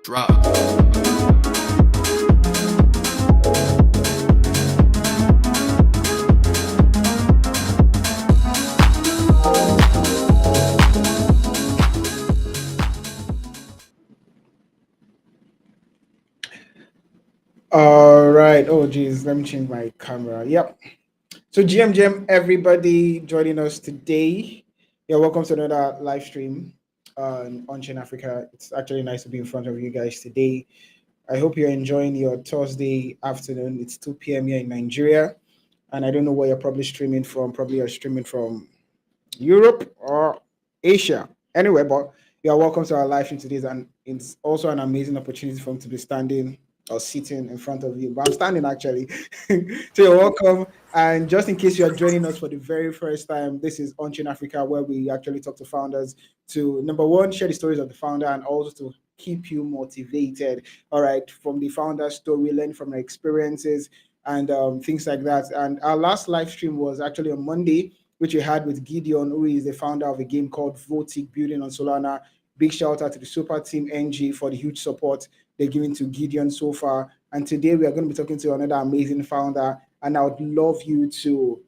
Drop. All right. Oh, geez. Let me change my camera. Yep. So, GM, everybody joining us today. Yeah, welcome to another live stream on Onchain Africa. It's actually nice to be in front of you guys today. I hope you're enjoying your Thursday afternoon. It's 2 p.m. here in Nigeria. And I don't know where you're probably streaming from. Probably you're streaming from Europe or Asia. Anyway, but you are welcome to our live stream today, and it's also an amazing opportunity for me to be standing or sitting in front of you. But I'm standing actually. So you're welcome. And just in case you are joining us for the very first time, this is Onchain Africa, where we actually talk to founders to number one, share the stories of the founder, and also to keep you motivated. All right, from the founder story, learn from their experiences and things like that. And our last live stream was actually on Monday, which we had with Gideon, who is the founder of a game called Votic building on Solana. Big shout out to the super team NG for the huge support they're giving to Gideon so far. And today we are going to be talking to another amazing founder. And I would love you to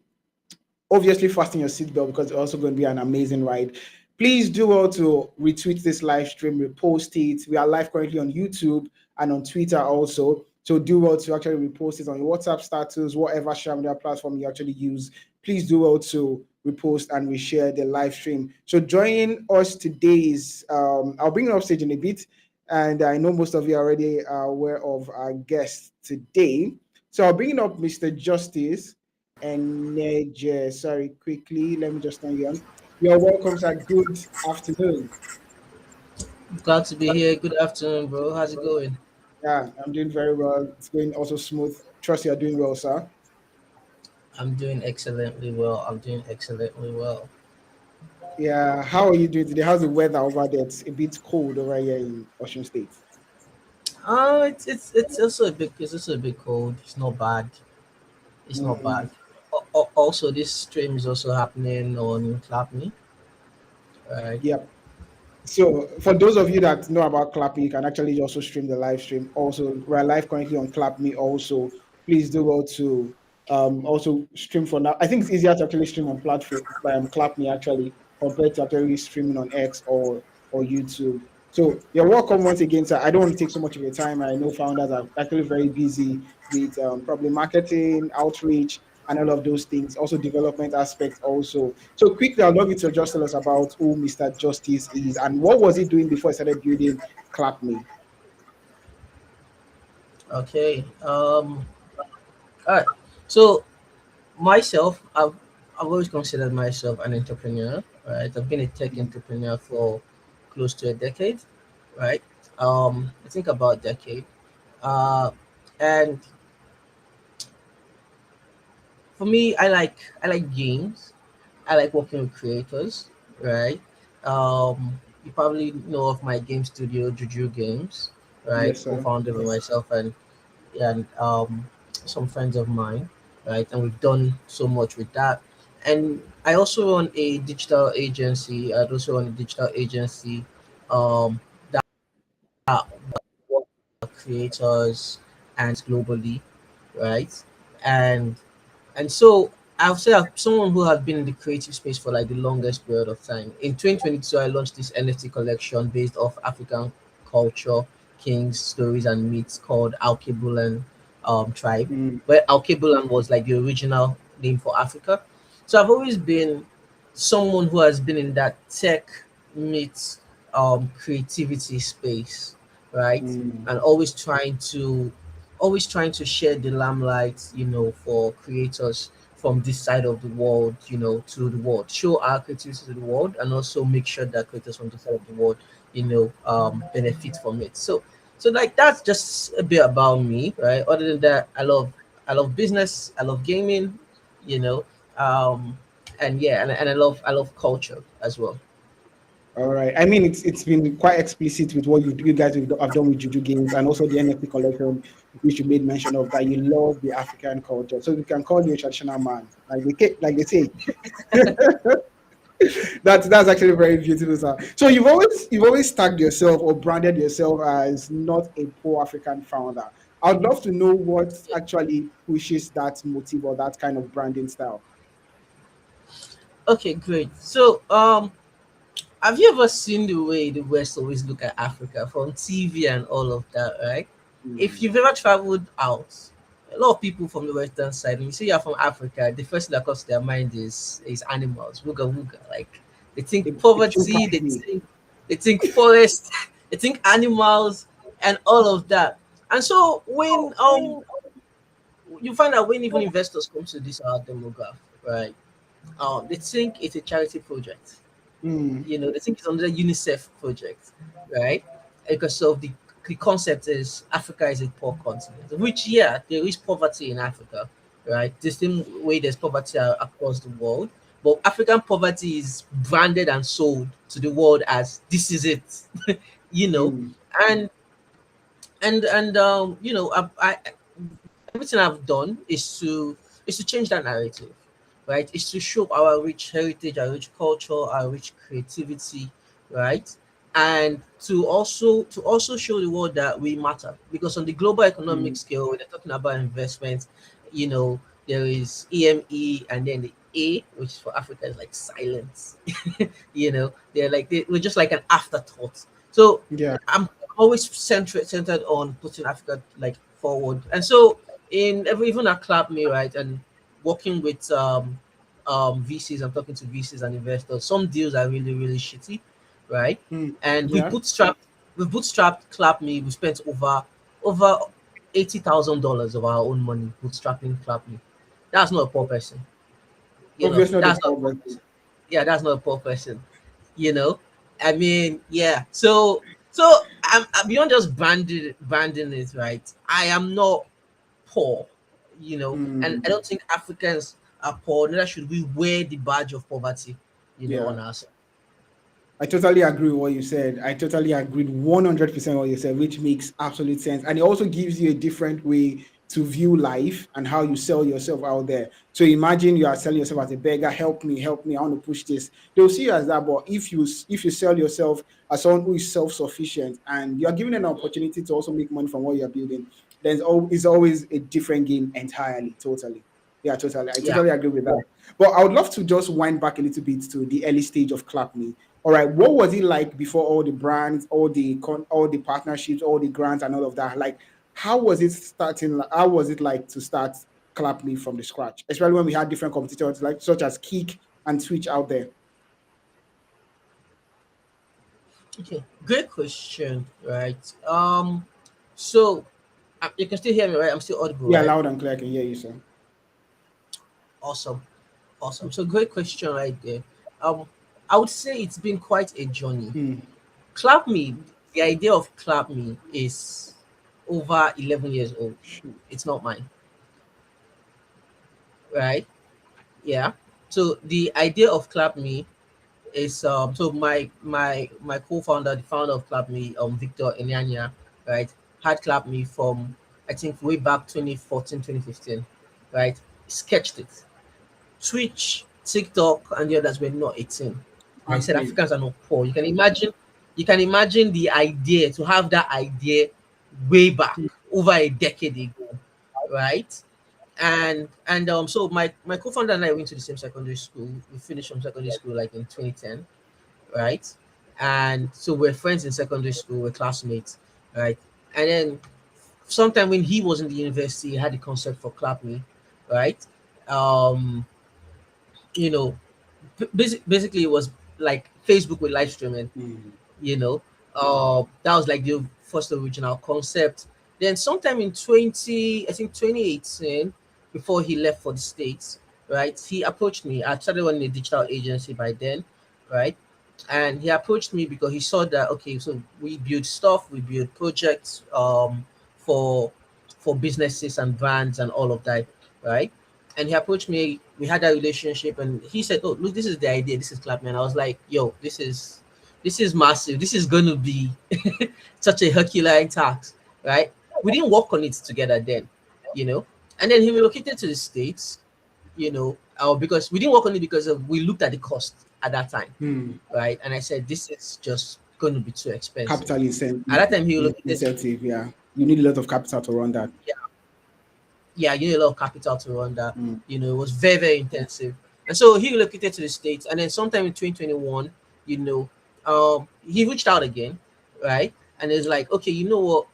obviously fasten your seatbelt because it's also going to be an amazing ride. Please do well to retweet this live stream, repost it. We are live currently on YouTube and on Twitter also. So do well to actually repost it on your WhatsApp status, whatever social media platform you actually use. Please do well to repost and reshare the live stream. So joining us today is, I'll bring you up stage in a bit. And I know most of you already are aware of our guest today. So I'll bring up Mr. Justice and Neje. Sorry, quickly. Let me just turn you on. You're welcome, sir. Good afternoon. Glad to be here. Good afternoon, bro. How's it going? Yeah, I'm doing very well. It's going also smooth. Trust you're doing well, sir. I'm doing excellently well. I'm doing excellently well. Yeah, how are you doing today? How's the weather over there? It's a bit cold over here in Ocean State. It's also a bit cold. It's not bad. It's not Mm-mm. bad. Also, this stream is also happening on Clap Me, right? Yep. So for those of you that know about Clappy, you can actually also stream the live stream. Also, we're live currently on Clap Me. Also, please do well to also stream for now. I think it's easier to actually stream on platform Clap Me actually compared to actually streaming on X or YouTube. So you're welcome once again, sir. I don't want to take so much of your time. I know founders are actually very busy with probably marketing, outreach, and all of those things. Also development aspects also. So quickly, I'd love you to just tell us about who Mr. Justice is and what was he doing before he started building Clap Me. Okay. All right. So myself, I've always considered myself an entrepreneur. Right. I've been a tech entrepreneur for close to a decade. Right. I think about a decade. Uh, and for me, I like games. I like working with creators, right? You probably know of my game studio, Juju Games, right? Yes, sir. Co-founded by myself and some friends of mine, right? And we've done so much with that. And I also run a digital agency. I also run a digital agency um, that works with creators and globally, right? And and so I'll say I'm someone who has been in the creative space for like the longest period of time. In 2022, I launched this NFT collection based off African culture, kings, stories, and myths called Alkebulan Tribe, Mm, where Alkebulan was like the original name for Africa. So I've always been someone who has been in that tech meets creativity space, right? mm, And always trying to share the limelight, for creators from this side of the world, to the world, show our creativity to the world, and also make sure that creators from this side of the world, benefit from it. So like that's just a bit about me, right? Other than that, I love business, I love gaming, you know, um, and yeah, and I love culture as well. all right. I mean, it's been quite explicit with what you guys have done with Juju Games and also the NFT collection, which you made mention of that you love the African culture. So we can call you a traditional man, like they say. That's actually very beautiful, sir. So you've always tagged yourself or branded yourself as not a poor African founder. I'd love to know what actually pushes that motive or that kind of branding style. Okay, great. So, have you ever seen the way the West always look at Africa from TV and all of that, right? If Mm. you've ever traveled out, a lot of people from the Western side, when you say you're from Africa, the first thing that comes to their mind is animals, wooga wooga. Like they think A poverty, chimpanzee. they think forest, they think animals, and all of that. And so when you find that when even investors come to this our demographic, right? They think it's a charity project. Mm. They think it's another UNICEF project, right? Because of the concept is Africa is a poor continent, which, yeah, there is poverty in Africa, right? The same way there's poverty across the world, but African poverty is branded and sold to the world as this is it, you know, Mm. and I everything I've done is to change that narrative, right? Is to show our rich heritage, our rich culture, our rich creativity, right? And to also show the world that we matter. Because on the global economic Mm. scale, when they're talking about investment, there is EME and then the A, which for Africa is like silence. We're just like an afterthought. So Yeah. I'm always centered on putting Africa like forward. And so even at Clap Me, right, and working with VCs, I'm talking to VCs and investors. Some deals are really, really shitty, right? Mm. And Yeah. we bootstrapped Clap Me. We spent over $80,000 of our own money bootstrapping Clap Me. That's not a poor person, Obviously not the that's not a poor poor person. person. Yeah, that's not a poor person, you know. I mean, yeah. So I'm beyond just branding it, right? I am not poor, and I Mm. don't think Africans are poor. Neither should we wear the badge of poverty, Yeah. on ourselves. I totally agree with what you said. I totally agree 100% what you said, which makes absolute sense. And it also gives you a different way to view life and how you sell yourself out there. So imagine you are selling yourself as a beggar, help me, I want to push this. They'll see you as that. But if you sell yourself as someone who is self-sufficient and you're given an opportunity to also make money from what you're building, then it's always a different game entirely, totally. Yeah, totally. I Yeah. totally agree with that. But I would love to just wind back a little bit to the early stage of Clap Me. All right, what was it like before all the brands, all the partnerships, all the grants, and all of that? Like, how was it starting? How was it like to start Clap Me from the scratch, especially when we had different competitors like such as Kick and Twitch out there? Okay. Great question. Right. So you can still hear me, right? I'm still audible, Yeah, right? loud and clear. I can hear you, sir. Awesome. Awesome. So great question right there. Um, I would say it's been quite a journey. Hmm. Clap Me, the idea of Clap Me is over 11 years old. Shoot. It's not mine, right? Yeah. So the idea of Clap Me is so my co-founder, the founder of Clap Me, Victor Enyanya, right, had Clap Me from I think way back 2014, 2015, right? Sketched it. Twitch, TikTok, and the others were not 18. I said Agreed. Africans are not poor. You can imagine the idea to have that idea way back over a decade ago, right? And so my co-founder and I went to the same secondary school. We finished from secondary school like in 2010, right? And so we're friends in secondary school, we're classmates, right? And then sometime when he was in the university, he had the concept for Clap Me, right? Um, you know, basically it was like Facebook with live streaming, Hmm. you know. That was like the first original concept. Then sometime in 2018, before he left for the States, right, he approached me. I started running a digital agency by then, right? And he approached me because he saw that okay, so we build stuff, we build projects for businesses and brands and all of that, right? And he approached me. We had that relationship, and he said, "Oh, look, this is the idea. This is Clapman." I was like, "Yo, this is massive. This is going to be such a Herculean task, right?" We didn't work on it together then, you know. And then he relocated to the States, because we didn't work on it because we looked at the cost. at that time, Hmm. right? And I said, this is just going to be too expensive. Capital At that time, he relocated. incentive. Yeah, you need a lot of capital to run that. Yeah, you need a lot of capital to run that. Hmm. It was very, very intensive. And so he relocated to the States. And then sometime in 2021, he reached out again, right? And it's like, okay, you know what?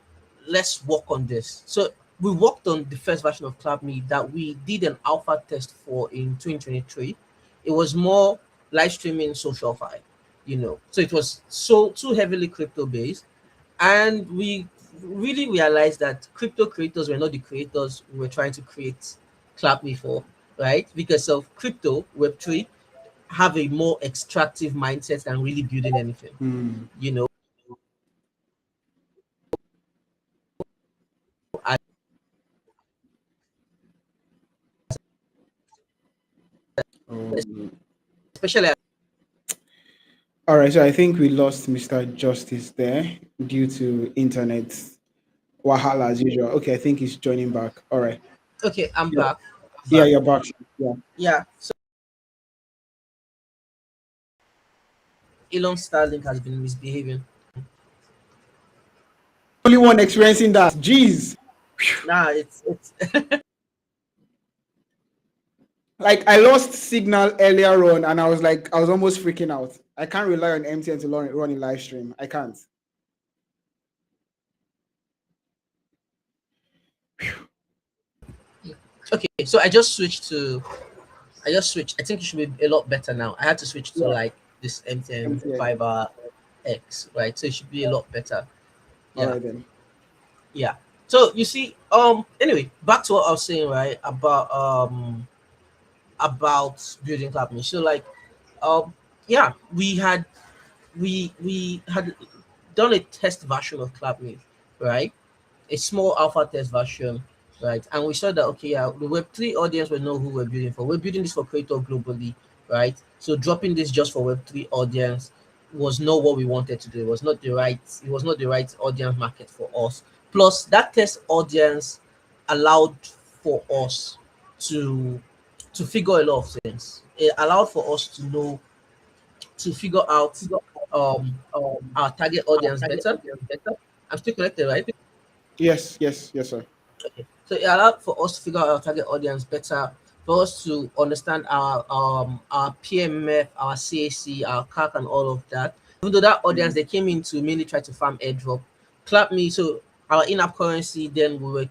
Let's work on this. So we worked on the first version of ClapMe that we did an alpha test for in 2023. It was more live streaming social file, So it was so too heavily crypto based, and we really realized that crypto creators were not the creators we were trying to create ClapMe for, right? Because of crypto, Web3 have a more extractive mindset than really building anything, Hmm. you know. and Oh. Especially, All right, so I think we lost Mr. Justice there due to internet wahala as usual. Okay, I think he's joining back. All right. okay, I'm Yeah, back. yeah, you're back. Yeah. Yeah, so Elon Starlink has been misbehaving. Only one experiencing that. Jeez. Nah, it's Like I lost signal earlier on, and I was almost freaking out. I can't rely on MTN to run a live stream. I can't. okay. So I just switched. I think it should be a lot better now. I had to switch to Yeah, like this MTN MTN. Fiber X, right? So it should be a lot better. All Yeah. right then. Yeah. So you see, anyway, back to what I was saying, right? About building ClapMe. So like um yeah, we had done a test version of ClapMe, right? A small alpha test version, right? And we saw that okay, yeah, the Web3 audience will know who we're building for. We're building this for creator globally, right? So dropping this just for Web3 audience was not what we wanted to do. It was not the right audience market for us. Plus, that test audience allowed for us to to figure a lot of things. It allowed for us to know to figure out our target audience better. I'm still connected, right? Yes, yes, yes, sir. Okay. So it allowed for us to figure out our target audience better, for us to understand our PMF, our CAC, our CAC, and all of that. Even though that audience Mm. they came in to mainly try to farm airdrop, clap me. So our in-app currency, then we're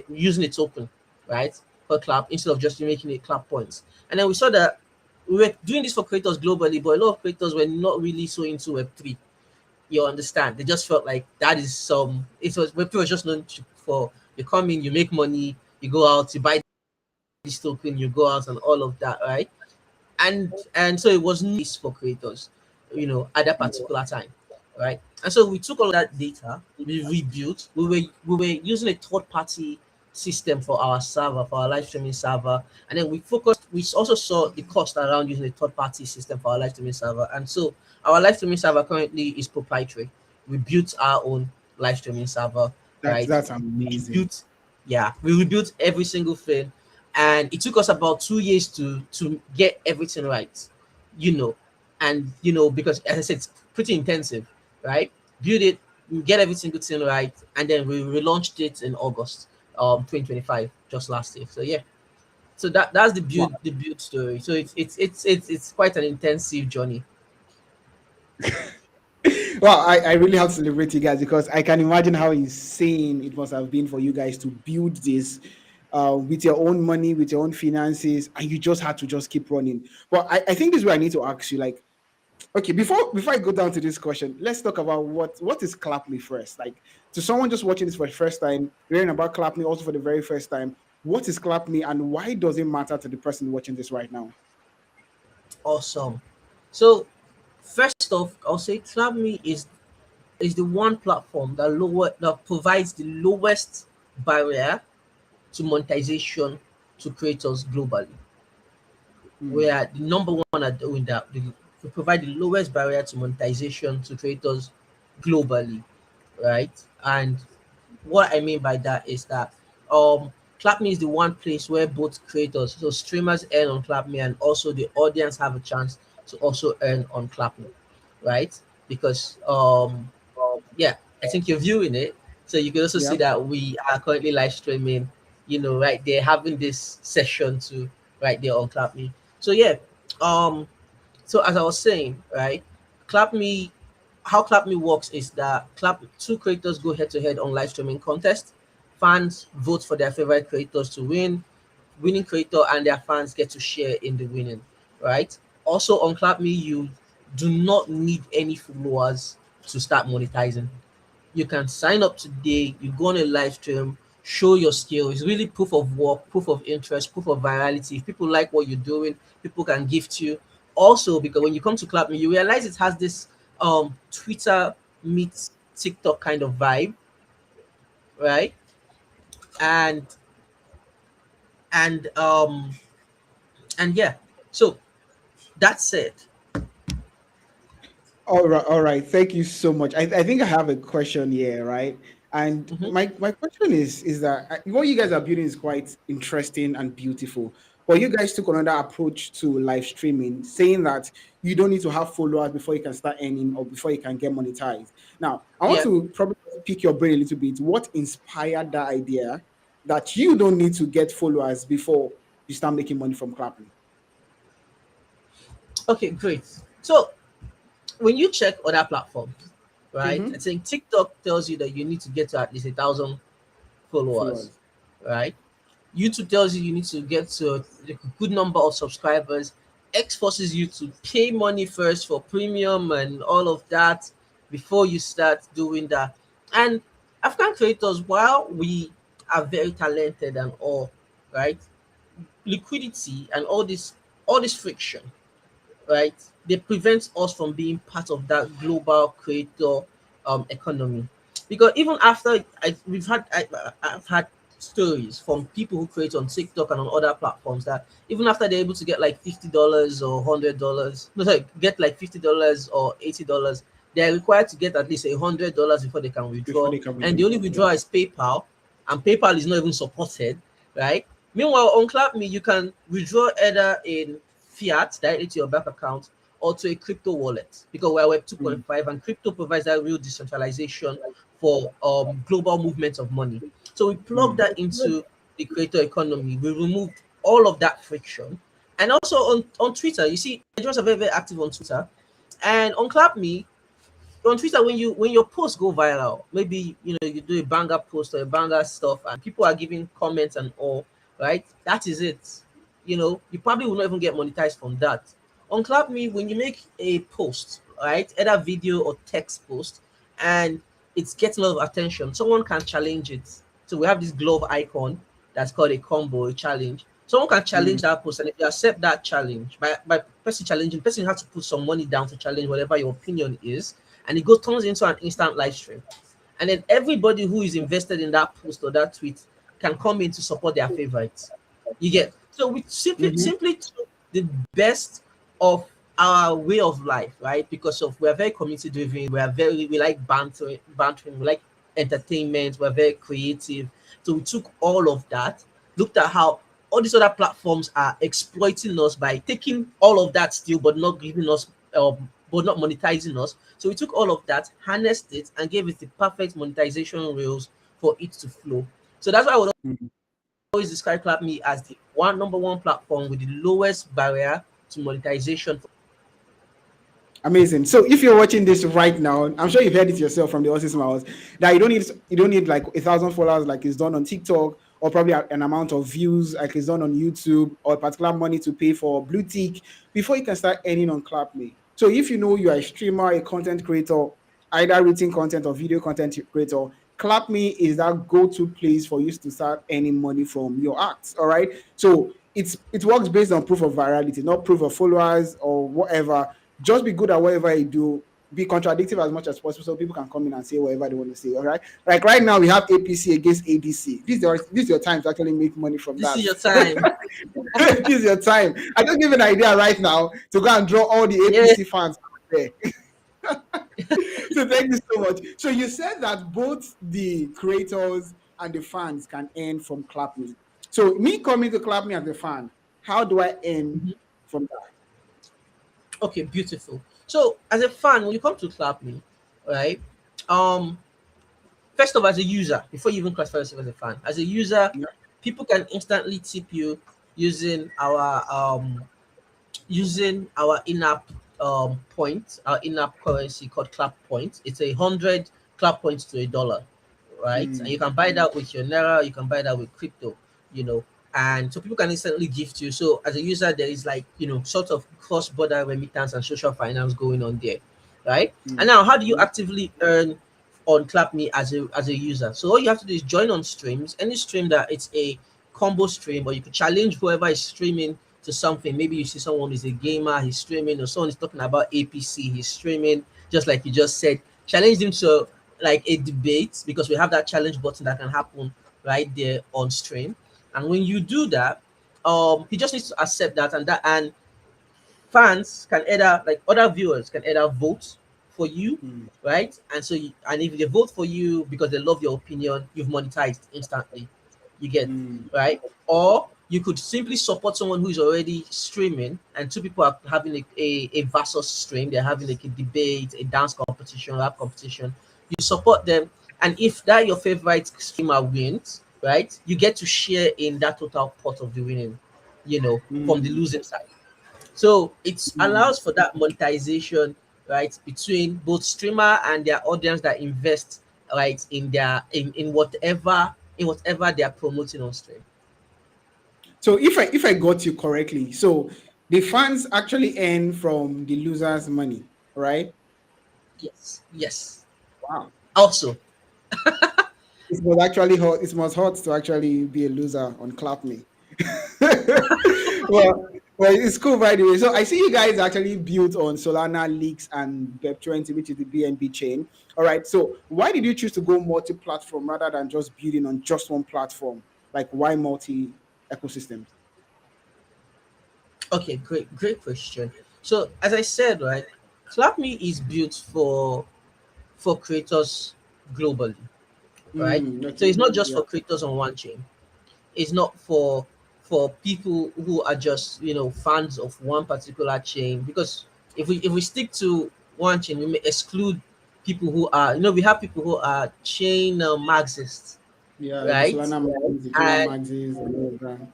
using a token, right? For clap instead of just making it clap points. And then we saw that we were doing this for creators globally, but a lot of creators were not really so into Web3. You understand? They just felt like that is some. It was Web3 was just known for you come in, you make money, you go out, you buy this token, you go out, and all of that, right? And so it was nice for creators, at that particular time, right? And so we took all that data, we rebuilt. We were using a third party system for our server, for our live streaming server, and then we focused. We also saw the cost around using a third party system for our live streaming server, and so our live streaming server currently is proprietary. We built our own live streaming server, right? That's We amazing. built, yeah, we rebuilt every single thing, and it took us about 2 years to get everything right, you know and because as I said, it's pretty intensive, right? Build it, get every single thing right, and then we relaunched it in August 2025, just last year. So yeah, so that's Wow. the build story. So it's quite an intensive journey. Well, I really have to celebrate you guys because I can imagine how insane it must have been for you guys to build this with your own money, with your own finances, and you just had to just keep running. But I think this is where I need to ask you, like, okay, before I go down to this question, let's talk about what is Clapme first. Like, to someone just watching this for the first time, learning about Clapme also for the very first time, what is Clapme and why does it matter to the person watching this right now? Awesome. So first off, I'll say CloudMe is the one platform that provides the lowest barrier to monetization to creators globally. We Hmm. are the number one at doing that. We provide the lowest barrier to monetization to creators globally, right? And what I mean by that is that ClapMe is the one place where both creators, so streamers earn on ClapMe, and also the audience have a chance to also earn on Clapme, right? Because yeah, I think you're viewing it, so you can also see Yeah. that we are currently live streaming. Right there, having this session to right there on Clapme. So yeah, um, so as I was saying, right, Clapme, how Clapme works is that two creators go head to head on live streaming contest. Fans vote for their favorite creators to win. Winning creator and their fans get to share in the winning, right? Also on Clapme, you do not need any followers to start monetizing. You can sign up today, you go on a live stream, show your skill. It's really proof of work, proof of interest, proof of virality. If people like what you're doing, people can gift you. Also, because when you come to Clapme, you realize it has this Twitter meets TikTok kind of vibe, right? And and um and yeah. So that said, All right, all right. Thank you so much. I think I have a question here, right? And mhm, my question is that what you guys are building is quite interesting and beautiful. But you guys took another approach to live streaming, saying that you don't need to have followers before you can start earning or before you can get monetized. Now, I want yeah. to probably pick your brain a little bit. What inspired that idea that you don't need to get followers before you start making money from clapping? Okay, great. So when you check other platforms, right? I Mm-hmm. think TikTok tells you that you need to get to at least 1,000 followers, Followers. right? YouTube tells you need to get to a good number of subscribers. X forces you to pay money first for premium and all of that before you start doing that. And African creators, while we are very talented and all, right? Liquidity and all this friction, right? They prevent us from being part of that global creator economy. Because even after I've had stories from people who create on TikTok and on other platforms that even after they're able to get like $50 or $100, no sorry, get like $50 or $80, they're required to get at least $100 before they can Before withdraw, they can and the withdraw. only Yeah. withdrawal is PayPal, and PayPal is not even supported, right? Meanwhile, on ClapMe, you can withdraw either in fiat directly to your bank account or to a crypto wallet because we're Web Mm. 2.5 and crypto provides that real decentralization for global movement of money. So we plug Mm. that into the creator economy. We removed all of that friction. And also on Twitter, you see, Nigerians are very, very active on Twitter. And on ClapMe, on Twitter, when your posts go viral, maybe you do a banger post or a banger stuff, and people are giving comments and all, right? That is it. You probably will not even get monetized from that. On ClapMe, when you make a post, right, either video or text post, and it's getting a lot of attention, someone can challenge it. So we have this glove icon that's called a combo, a challenge. Someone can challenge Mm. that post, and if you accept that challenge, by person challenging, the person has to put some money down to challenge whatever your opinion is, and it goes turns into an instant live stream. And then everybody who is invested in that post or that tweet can come in to support their favorites. You get so we Mhm. simply took the best of our way of life, right? Because of we're very community driven, we like bantering, we like entertainment, we're very creative. So we took all of that, looked at how all these other platforms are exploiting us by taking all of that still, but not giving us, but not monetizing us. So we took all of that, harnessed it, and gave it the perfect monetization rails for it to flow. So that's why I would Mm. always describe ClapMe as the number one platform with the lowest barrier to monetization. Amazing. So if you're watching this right now, I'm sure you've heard it yourself from the horse's mouth that you don't need like 1,000 followers like it's done on TikTok or probably an amount of views like it's done on YouTube or particular money to pay for blue tick before you can start earning on ClapMe. So if you know you are a streamer, a content creator, either written content or video content creator, ClapMe is that go-to place for you to start earning money from your acts. All right. So it works based on proof of virality, not proof of followers or whatever. Just be good at whatever you do. Be contradictive as much as possible so people can come in and say whatever they want to say. All right. Like right now, we have APC against ADC. This is your time to actually make money from This that. is your time. This is your time. I just give an idea right now to go and draw all the Yeah. APC fans out there. So thank you so much. So you said that both the creators and the fans can earn from clapping. So me coming to clap me as a fan, how do I earn Mhm. from that? Okay, beautiful. So as a fan, when you come to Clap Me, right? Um, First off, as a user, before you even classify yourself as a fan, as a user, Yeah. people can instantly tip you using our in-app points, our in-app currency called Clap Points. It's 100 Clap Points to $1, right? And you Mm. can buy that with your Naira, you can buy that with crypto, you know. And so people can instantly gift you. So as a user, there is like sort of cross-border remittance and social finance going on there, right? And Mm. now, how do you Mm. actively earn on ClapMe as a user? So all you have to do is join on streams, any stream that it's a combo stream, or you could challenge whoever is streaming to something. Maybe you see someone is a gamer, he's streaming, or someone is talking about APC, he's streaming, just like you just said. Challenge them to like a debate, because we have that challenge button that can happen right there on stream. And when you do that, he just needs to accept that, and fans can either, like other viewers can either vote for you, Mm. right? And if they vote for you because they love your opinion, you've monetized instantly. You get Mm. right? Or you could simply support someone who is already streaming, and two people are having a versus stream. They're having like a debate, a dance competition, rap competition. You support them, and if that your favorite streamer wins, right, you get to share in that total pot of the winning, from the Mm. losing side. So it Mm. allows for that monetization, right, between both streamer and their audience that invest, right, in whatever they are promoting on stream. So if I got you correctly, so the fans actually earn from the losers' money, right? Yes, yes. Wow. Also, It was actually hot. It was hot to actually be a loser on Clap Me. well, well, it's cool by the way. So I see you guys actually built on Solana leaks and BEP20, which is the BNB chain. All right. So why did you choose to go multi-platform rather than just building on just one platform? Like why multi ecosystems? okay, great question. So as I said, right, ClapMe is built for creators globally, right? Mm, So okay. it's not just Yeah. for creators on one chain. It's not for people who are just fans of one particular chain, because if we stick to one chain, we may exclude people who are, we have people who are chain marxists, Yeah, like the right? Solana Maxis, the Terra And Maxis, and all of that.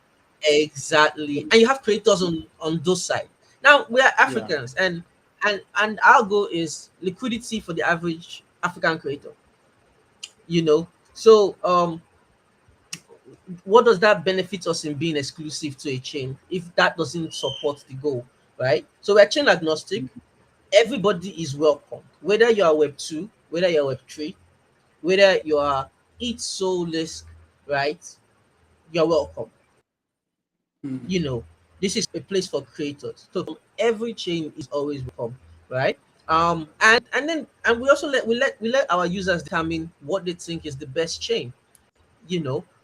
exactly, and you have creators on those sides. Now we are Yeah. Africans, and our goal is liquidity for the average African creator, so what does that benefit us in being exclusive to a chain if that doesn't support the goal, right? So we're chain agnostic. Everybody is welcome, whether you are Web 2, whether you're Web 3, whether you are eat soulless, right? You're welcome. Mm. You know, this is a place for creators. So every chain is always welcome, right? And we also let our users determine what they think is the best chain.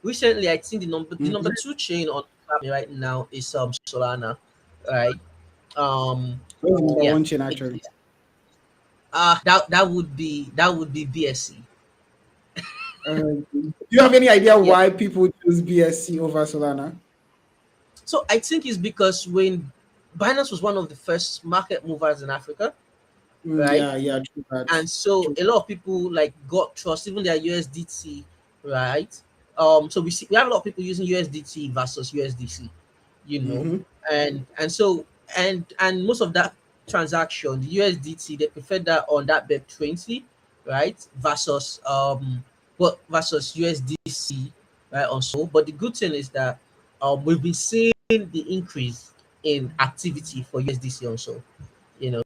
Recently I think the number Mhm. two chain on Platinum right now is Solana, right? Um, What's the number yeah, one chain it, actually? that would be BSC. Do you have any idea Yeah. why people choose BSC over Solana? So I think it's because when Binance was one of the first market movers in Africa, Mm, right? yeah, yeah, true that. And so True. a lot of people like got trust, even their USDT, right? So we have a lot of people using USDT versus USDC, you know, Mm-hmm. and most of that transaction, the USDT, they prefer that on that BEP20, right? Versus USDC, right? Also, but the good thing is that we've been seeing the increase in activity for USDC also,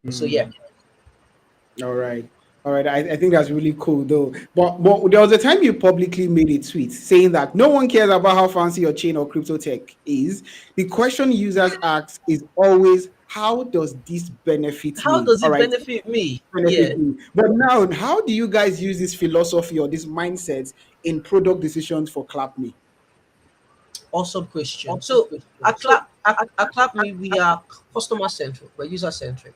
So yeah. Mm. All right. All right. I think that's really cool though. But there was a time you publicly made a tweet saying that no one cares about how fancy your chain or crypto tech is. The question users ask is always, how does this benefit How me? does All it right. benefit me? Yeah. Benefit me. But now, how do you guys use this philosophy or this mindset in product decisions for Clap Me? Awesome question. So at Clap Me, we are customer centric, we're user centric,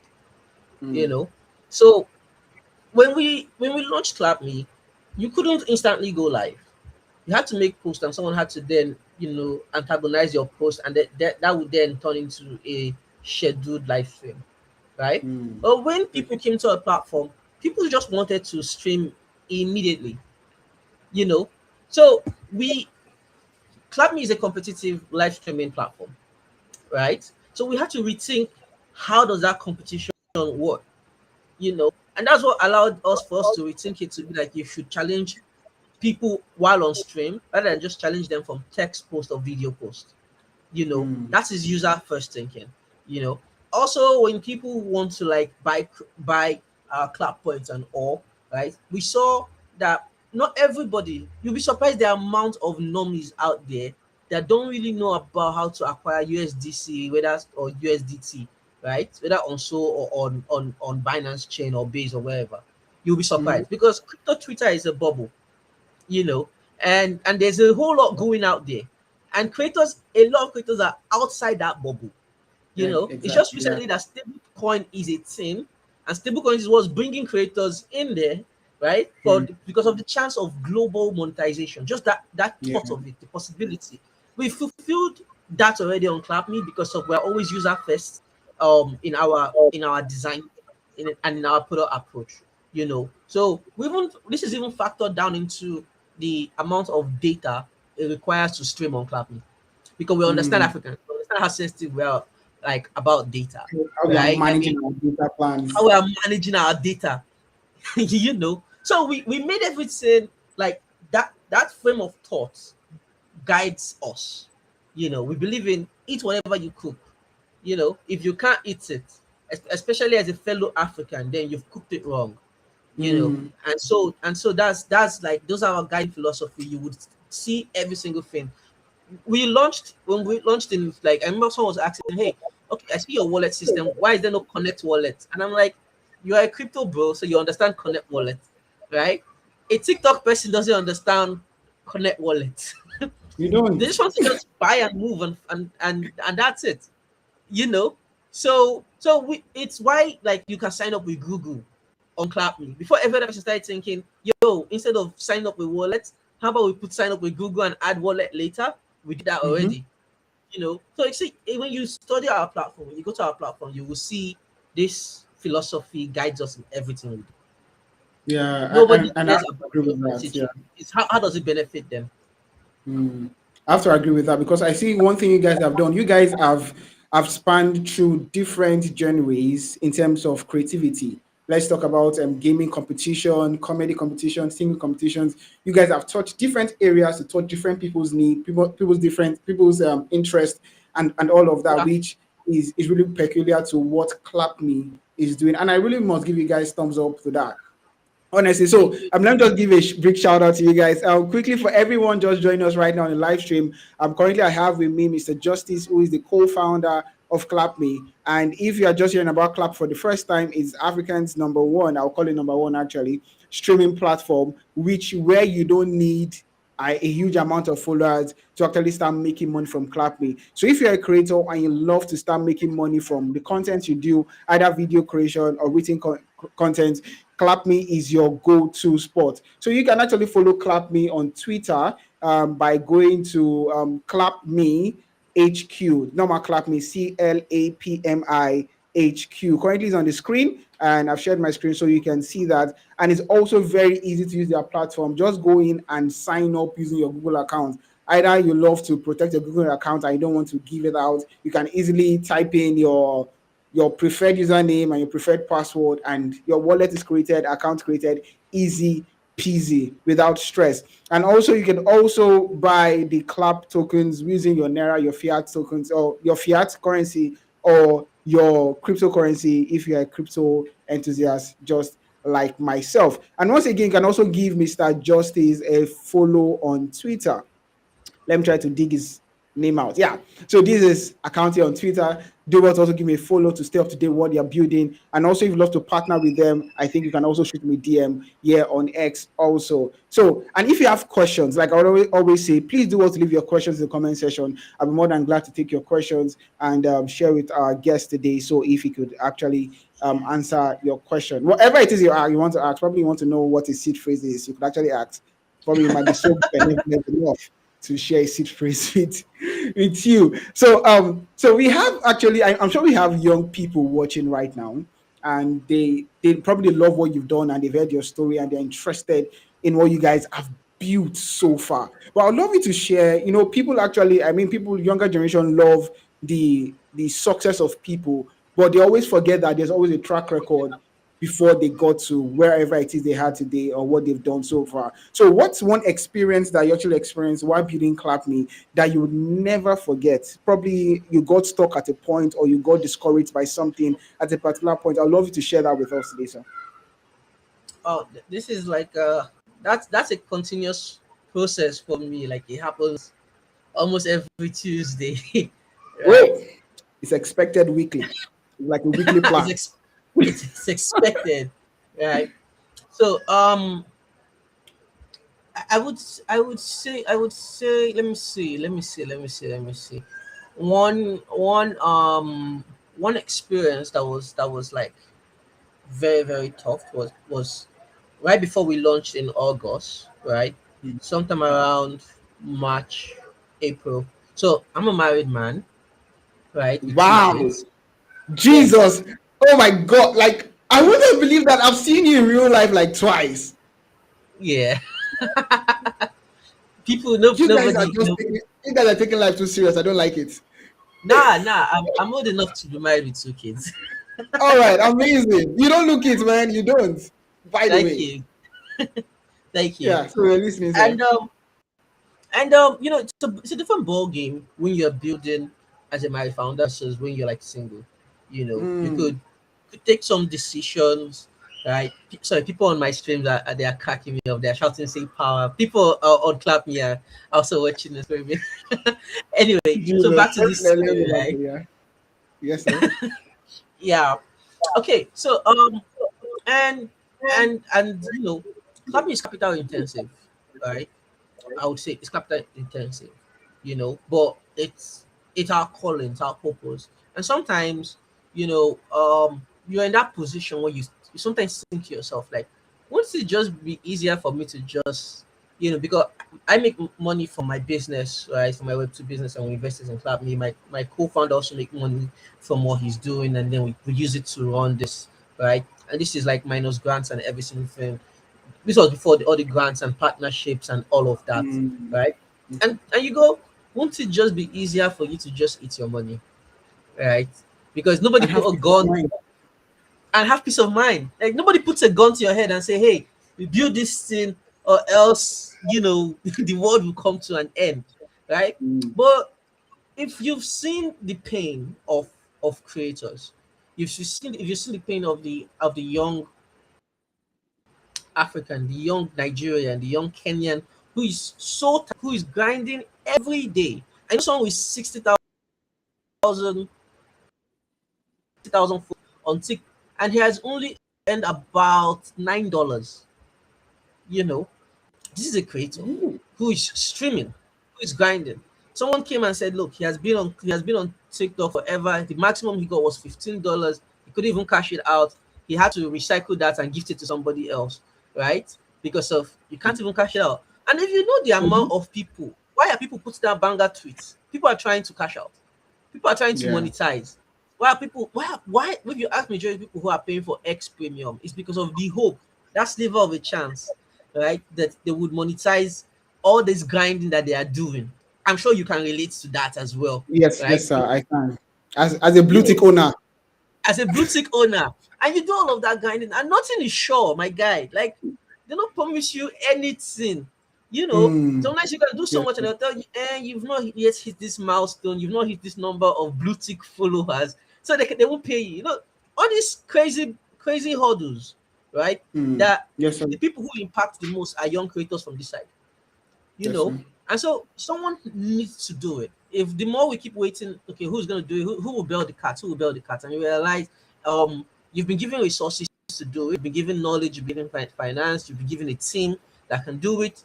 you Mm. know. So when we launched Clap Me, you couldn't instantly go live. You had to make post, and someone had to then antagonize your post, and that would then turn into a scheduled live stream. right? Mm. But when people Okay. came to a platform, people just wanted to stream immediately, you know. So we ClapMe is a competitive live streaming platform, right? So we had to rethink how does that competition work, and that's what allowed us for us to rethink it to be like you should challenge people while on stream rather than just challenge them from text post or video post. Mm. That is user first thinking. you know Also, when people want to like buy clap points and all, right, we saw that not everybody, you'll be surprised the amount of normies out there that don't really know about how to acquire USDC, whether or USDT, right, whether on so or on Binance chain or base or wherever. You'll be Mm. surprised because crypto Twitter is a bubble, you know, and there's a whole lot going out there, and a lot of creators are outside that bubble. Yeah, It's just exactly. Yeah. recently that stablecoin is a thing, and stablecoin is what's bringing creators in there, right? Mm. Because of the chance of global monetization, just that Yeah. thought of it, the possibility. We fulfilled that already on ClapMe because of we're always user first, in our design, and in our product approach. So this is even factored down into the amount of data it requires to stream on ClapMe, because we understand Mm. Africans, we understand how sensitive we are, like, about data, How we are right? I mean, managing our data plans. how we are managing our data. So we made everything like that frame of thought guides us. We believe in eat whatever you cook. If you can't eat it, especially as a fellow African, then you've cooked it wrong. Mm. And so that's like, those are our guide philosophy. You would see every single thing. When we launched in, like, I remember someone was asking, "Hey, okay, I see your wallet system. Why is there no Connect wallet?" And I'm like, "You are a crypto bro, so you understand Connect wallet, right? A TikTok person doesn't understand Connect wallet. You They don't. just want to just buy and move, and that's it, you know. It's why, like, you can sign up with Google on ClapMe before every other person started thinking, yo, instead of signing up with wallets, how about we put sign up with Google and add wallet later? We did that Mm-hmm. already. So you see, when you study our platform, when you go to our platform, you will see this philosophy guides us in everything we do. Yeah, Nobody and I cares have to about agree your with that. messaging. Yeah. It's how does it benefit them. Mm. I have to agree with that because I see one thing you guys have done. You guys have spanned through different genres in terms of creativity. Let's talk about gaming competition, comedy competition, singing competitions. You guys have touched different areas to touch different people's need, people's interest, and all of that, Yeah. which is really peculiar to what Clap Me is doing. And I really must give you guys thumbs up to that. Honestly, so Thank you. let me just give a big shout out to you guys. Quickly, for everyone just joining us right now on the live stream. Currently I have with me Mr. Justice, who is the co-founder of ClapMe. And if you are just hearing about Clap for the first time, it's African's number one. I'll call it number one actually streaming platform, which where you don't need a huge amount of followers to actually start making money from ClapMe. So if you're a creator and you love to start making money from the content you do, either video creation or written content, Clap Me is your go-to spot. So you can actually follow Clap Me on Twitter by going to Clap Me HQ. Normal Clap Me, CLAPMI HQ. Currently is on the screen, and I've shared my screen so you can see that. And it's also very easy to use their platform. Just go in and sign up using your Google account. Either you love to protect your Google account and you don't want to give it out, you can easily type in your preferred username and your preferred password, and your wallet is created, account created, easy peasy without stress. And also, you can also buy the Clap tokens using your Naira, your fiat tokens, or your fiat currency, or your cryptocurrency if you're a crypto enthusiast, just like myself. And once again, you can also give Mr. Justice a follow on Twitter. Let me try to dig his name out. Yeah. So this is account here on Twitter. Do what, also give me a follow to stay up to date what you're building. And also, if you love to partner with them, I think you can also shoot me DM here on X also. So, and if you have questions, like I always say, please do what to leave your questions in the comment section. I'll be more than glad to take your questions and share with our guest today. So if he could actually answer your question, whatever it is you want to ask, probably you want to know what a seed phrase is, you could actually ask. Probably you might be so benevolent enough to share a seed phrase with. with you. So we have actually, I'm sure we have young people watching right now, and they probably love what you've done, and they've heard your story, and they're interested in what you guys have built so far. But I'd love you to share. People actually, I mean, people younger generation love the success of people, but they always forget that there's always a track record before they got to wherever it is they had today or what they've done so far. So, what's one experience that you actually experienced while building Clap Me that you would never forget? Probably you got stuck at a point or you got discouraged by something at a particular point. I'd love you to share that with us today, sir. Oh, this is like that's a continuous process for me. Like it happens almost every Tuesday, right? Wait, it's expected weekly, like a weekly it's plan. ex- it's expected, right? So I would say let me see. One experience that was like very very tough was right before we launched in August, right? Sometime around March, April. So I'm a married man, right, with two Wow, kids. Yes. Jesus! Oh my God! Like I wouldn't believe that I've seen you in real life like twice. Yeah. People, no, You guys are nobody, just no. taking, you guys are taking life too serious. I don't like it. Nah. I'm old enough to be married with two kids. All right, amazing. You don't look it, man. You don't. By the Thank way, you, thank you. yeah. So we're listening, sir. And it's a different ball game when you're building as a married founder versus when you're like single. You Mm. could take some decisions, right? Sorry, people on my streams they are cracking me up. They're shouting, "Say power!" People on clap me are also watching this movie. Anyway, so Jesus, back to this let me story, back right? to yeah. Yes, sir. Yeah. Okay. So and clapping is capital intensive, right? I would say it's capital intensive, but it's our calling, it's our purpose. And sometimes, you're in that position where you sometimes think to yourself, like, wouldn't it just be easier for me to just, because I make money from my business, right? From my Web2 business, and we investors in Club Me. My co-founder also make money from what he's doing, and then we use it to run this, right? And this is like minus grants and every single thing. This was before all the grants and partnerships and all of that, Mm. right? And you go, won't it just be easier for you to just eat your money, right? Because nobody And put have a peace of gun mind. and have peace of mind. Like nobody puts a gun to your head and say, "Hey, we build this thing, or else the world will come to an end," right? Mm. But if you've seen the pain of creators, if you've seen the pain of the young African, the young Nigerian, the young Kenyan who is who is grinding every day. I know someone with 60,000 on TikTok, and he has only earned about $9. You know, this is a creator Ooh. who is streaming, who is grinding. Someone came and said, "Look, he has been on TikTok forever. The maximum he got was $15. He couldn't even cash it out. He had to recycle that and gift it to somebody else, right? Because of you can't even cash it out. And if you know the amount Mhm. of people, why are people putting down banger tweets? People are trying to cash out. People are trying to Yeah. monetize. Why are people? Why? If you ask majority of people who are paying for X premium, it's because of the hope, that sliver of a chance, right? That they would monetize all this grinding that they are doing. I'm sure you can relate to that as well, Yes, yes, right? sir. I can. As a blue You tick owner. as a boutique owner, and you do all of that grinding, and nothing is sure, my guy. Like they don't promise you anything. Mm. Sometimes you can do so Yes, much, and sir. they'll tell you, you've not yet hit this milestone, you've not hit this number of blue tick followers, so they won't pay you. All these crazy hurdles, right? Mm. That Yes, sir. the people who impact the most are young creators from this side you Yes, know. sir. And so someone needs to do it. If the more we keep waiting, okay, who's gonna do it? Who will build the cat? Who will build the cat? And you realize, you've been given resources to do it. You've been given knowledge. You've been given finance. You've been given a team that can do it.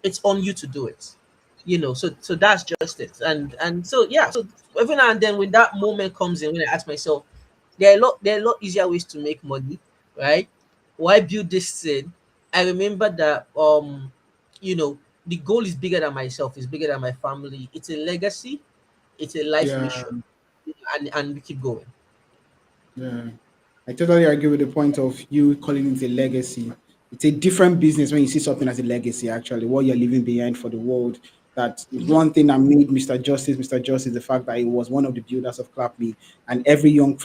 It's on you to do it. So that's just it. And so yeah. So every now and then, when that moment comes in, when I ask myself, there are a lot easier ways to make money, right? Why build this thing? I remember that you know the goal is bigger than myself, it's bigger than my family. It's a legacy, it's a life Yeah, mission, and we keep going. yeah. I totally agree with the point of you calling it a legacy. It's a different business when you see something as a legacy, actually, what you're leaving behind for the world. That is Mhm. one thing that made Mr. Justice, the fact that he was one of the builders of Clap Me, and every young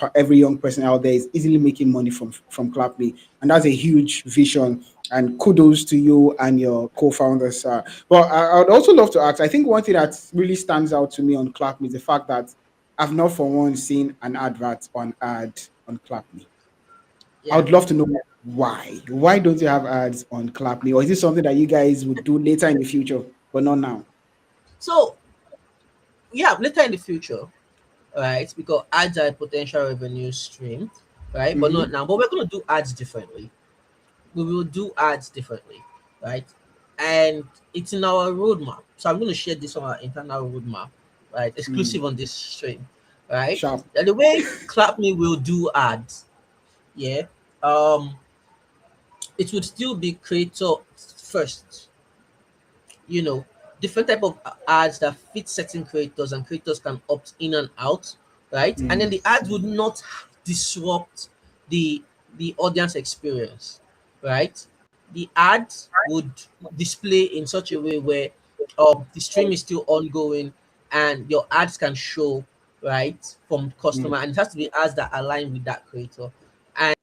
person out there is easily making money from Clap Me, and that's a huge vision. And kudos to you and your co-founders. But I would also love to ask. I think one thing that really stands out to me on Clap Me is the fact that I've not for one seen an advert on ad on Clap Me. I Yeah. would love to know why. Why don't you have ads on Clap Me? Or is this something that you guys would do later in the future, but not now? So yeah, later in the future, right? Because ads are a potential revenue stream, right? But not Mm-hmm. now. But we're gonna do ads differently. We will do ads differently, right? And it's in our roadmap. So I'm gonna share this on our internal roadmap, right? Mm. Exclusive on this stream, right? Sharp. And the way Clap Me will do ads, yeah. Um, it would still be creator first, you know, different type of ads that fit certain creators, and creators can opt in and out, right? And then Mm. the ads would not disrupt the the audience experience, right? The ads would display in such a way where the stream is still ongoing and your ads can show, right, from Mm. customer, and it has to be ads that align with that creator, and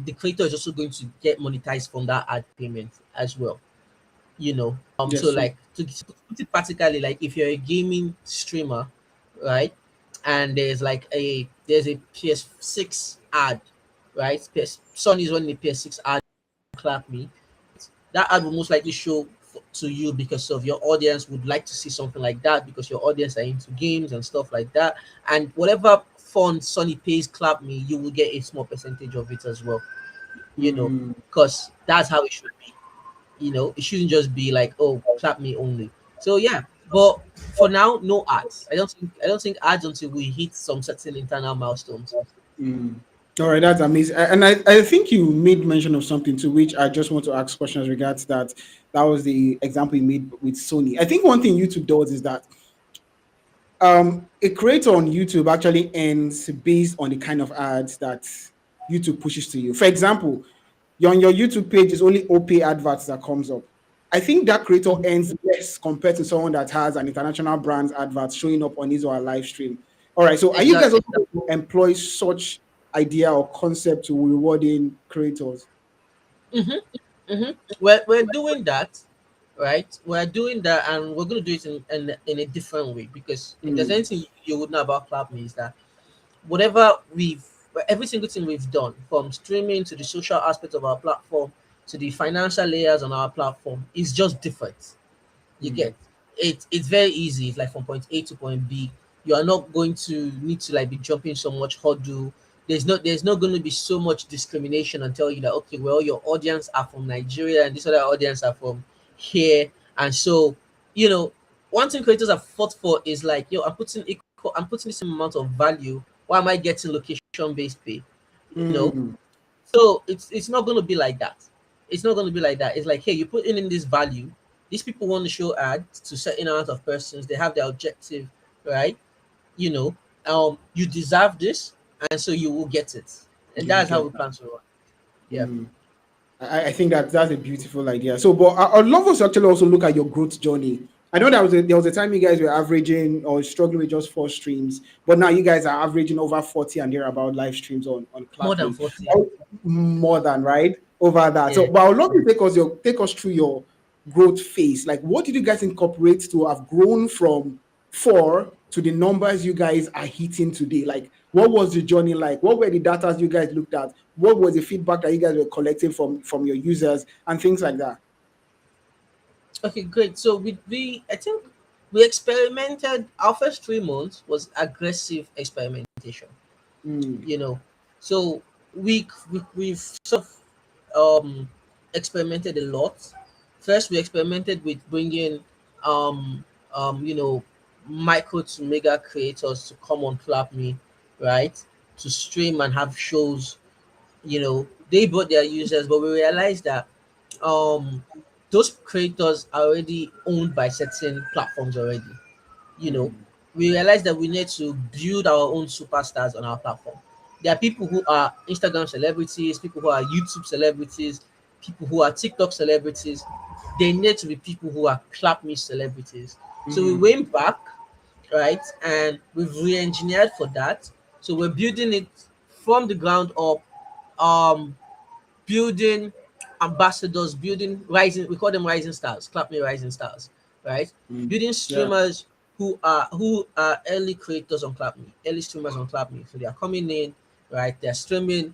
the creator is also going to get monetized from that ad payment as well, you know. So Yes, sir. like to put it practically, like if you're a gaming streamer, right, and there's a PS6 ad, right? Sony is running a PS6 ad, Clap Me. That ad will most likely show to you because of your audience would like to see something like that, because your audience are into games and stuff like that. And whatever fund Sony pays Clap Me, you will get a small percentage of it as well, you know, Mm. because that's how it should be. You know, it shouldn't just be like, oh, Clap Me only. So yeah, but for now, no ads. I don't think ads until we hit some certain internal milestones. Mm. All right, that's amazing. And I think you made mention of something to which I just want to ask questions regards that. That was the example you made with Sony. I think one thing YouTube does is that a creator on YouTube actually earns based on the kind of ads that YouTube pushes to you. For example, on your YouTube page is only OP adverts that comes up. I think that creator Mhm. earns less compared to someone that has an international brand's adverts showing up on his or her live stream. All right, so are you guys Exactly. also going to employ such idea or concept to rewarding creators? Mm-hmm. Mm-hmm. We're doing that, right? We're doing that, and we're going to do it in a different way, because if there's Mm, anything you would know about Clap Me is that whatever we've every single thing we've done, from streaming to the social aspect of our platform to the financial layers on our platform, is just different. You mm, get it. It's very easy. It's like from point A to point B. You are not going to need to like be jumping so much hurdle. There's not going to be so much discrimination and tell you that, okay, well, your audience are from Nigeria and this other audience are from here. And so, you know, one thing creators have fought for is like, yo, I'm putting this amount of value. Why am I getting location based pay? You know, mm. so it's not going to be like that. It's not going to be like that. It's like, hey, you put in this value. These people want to show ads to certain amount of persons. They have their objective, right? You know, you deserve this, and so you will get it. And You will that's how get we that. plan to run. Yeah, Mm. I think that that's a beautiful idea. So, but I'd love us to actually also look at your growth journey. I know there was a time you guys were averaging or struggling with just 4 streams, but now you guys are averaging over 40 and they're about live streams on more than Clapme. 40. More than right over that. So, Yeah. but I'd love to take us through your growth phase. Like, what did you guys incorporate to have grown from four to the numbers you guys are hitting today? Like, what was the journey like? What were the data you guys looked at? What was the feedback that you guys were collecting from your users and things like that? Okay, great. So we I think we experimented. Our first 3 months was aggressive experimentation. Mm, You know, so we've sort of um experimented a lot. First, we experimented with bringing um you know, micro to mega creators to come on Clap Me, right? To stream and have shows. You know, they brought their users, but we realized that um those creators are already owned by certain platforms already. You know, Mm, we realize that we need to build our own superstars on our platform. There are people who are Instagram celebrities, people who are YouTube celebrities, people who are TikTok celebrities. They need to be people who are clap me celebrities. So we mm, went back, right, and we've re-engineered for that. So we're building it from the ground up, um, building ambassadors, building rising, we call them rising stars, clap me rising stars, right? mm. Building Yeah. streamers who are early creators on Clap Me, early streamers on Clap Me. So they are coming in, right? They're streaming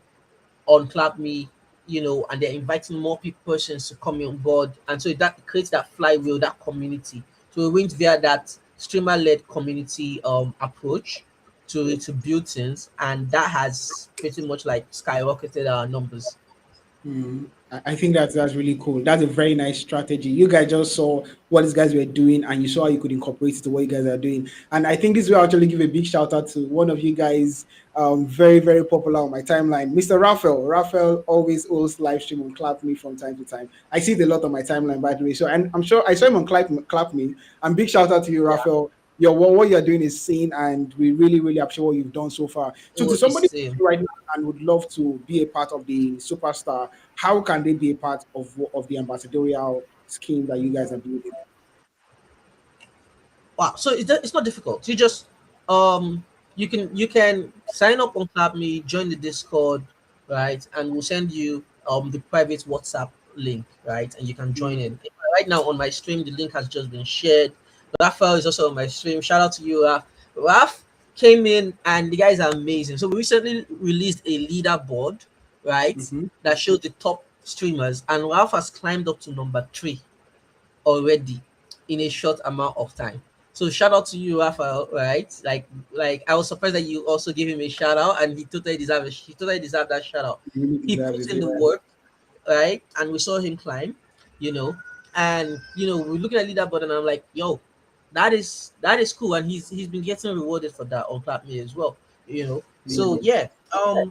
on Clap Me, and they're inviting more people persons to come on board. And so that creates that flywheel, that community. So we went via that streamer-led community approach to build things, and that has pretty much like skyrocketed our numbers. I think that's really cool. That's a very nice strategy. You guys just saw what these guys were doing, and you saw how you could incorporate it to what you guys are doing. And I think this will actually give a big shout out to one of you guys, very very popular on my timeline, Mr. Raphael. Raphael always hosts live stream on Clap Me from time to time. I see it a lot on my timeline, by the way. So, and I'm sure I saw him on Clap Me. And big shout out to you, Yeah. Raphael. Your what you're doing is seen, and we really really appreciate what you've done so far. So, to Oh, it's somebody same. right now and would love to be a part of the superstar, how can they be a part of the ambassadorial scheme that you guys are building? Wow. So it's not difficult. You just um you can sign up on Clap Me, join the Discord, right? And we'll send you the private WhatsApp link, right? And you can join in. Mm, Right now on my stream, the link has just been shared. Raphael is also on my stream. Shout out to you, Raf. Raf came in and the guys are amazing. So we recently released a leaderboard, right? mhm. That shows the top streamers, and Raf has climbed up to number 3 already in a short amount of time. So shout out to you, Raphael. Right? Like I was surprised that you also gave him a shout out, and he totally deserved that shout out. You really He deserve put it. in the Yeah. work, right? And we saw him climb, you know. And we're looking at leaderboard, and I'm like, yo, that is cool, and he's been getting rewarded for that on Clap Me as well, you know. So Mm, yeah,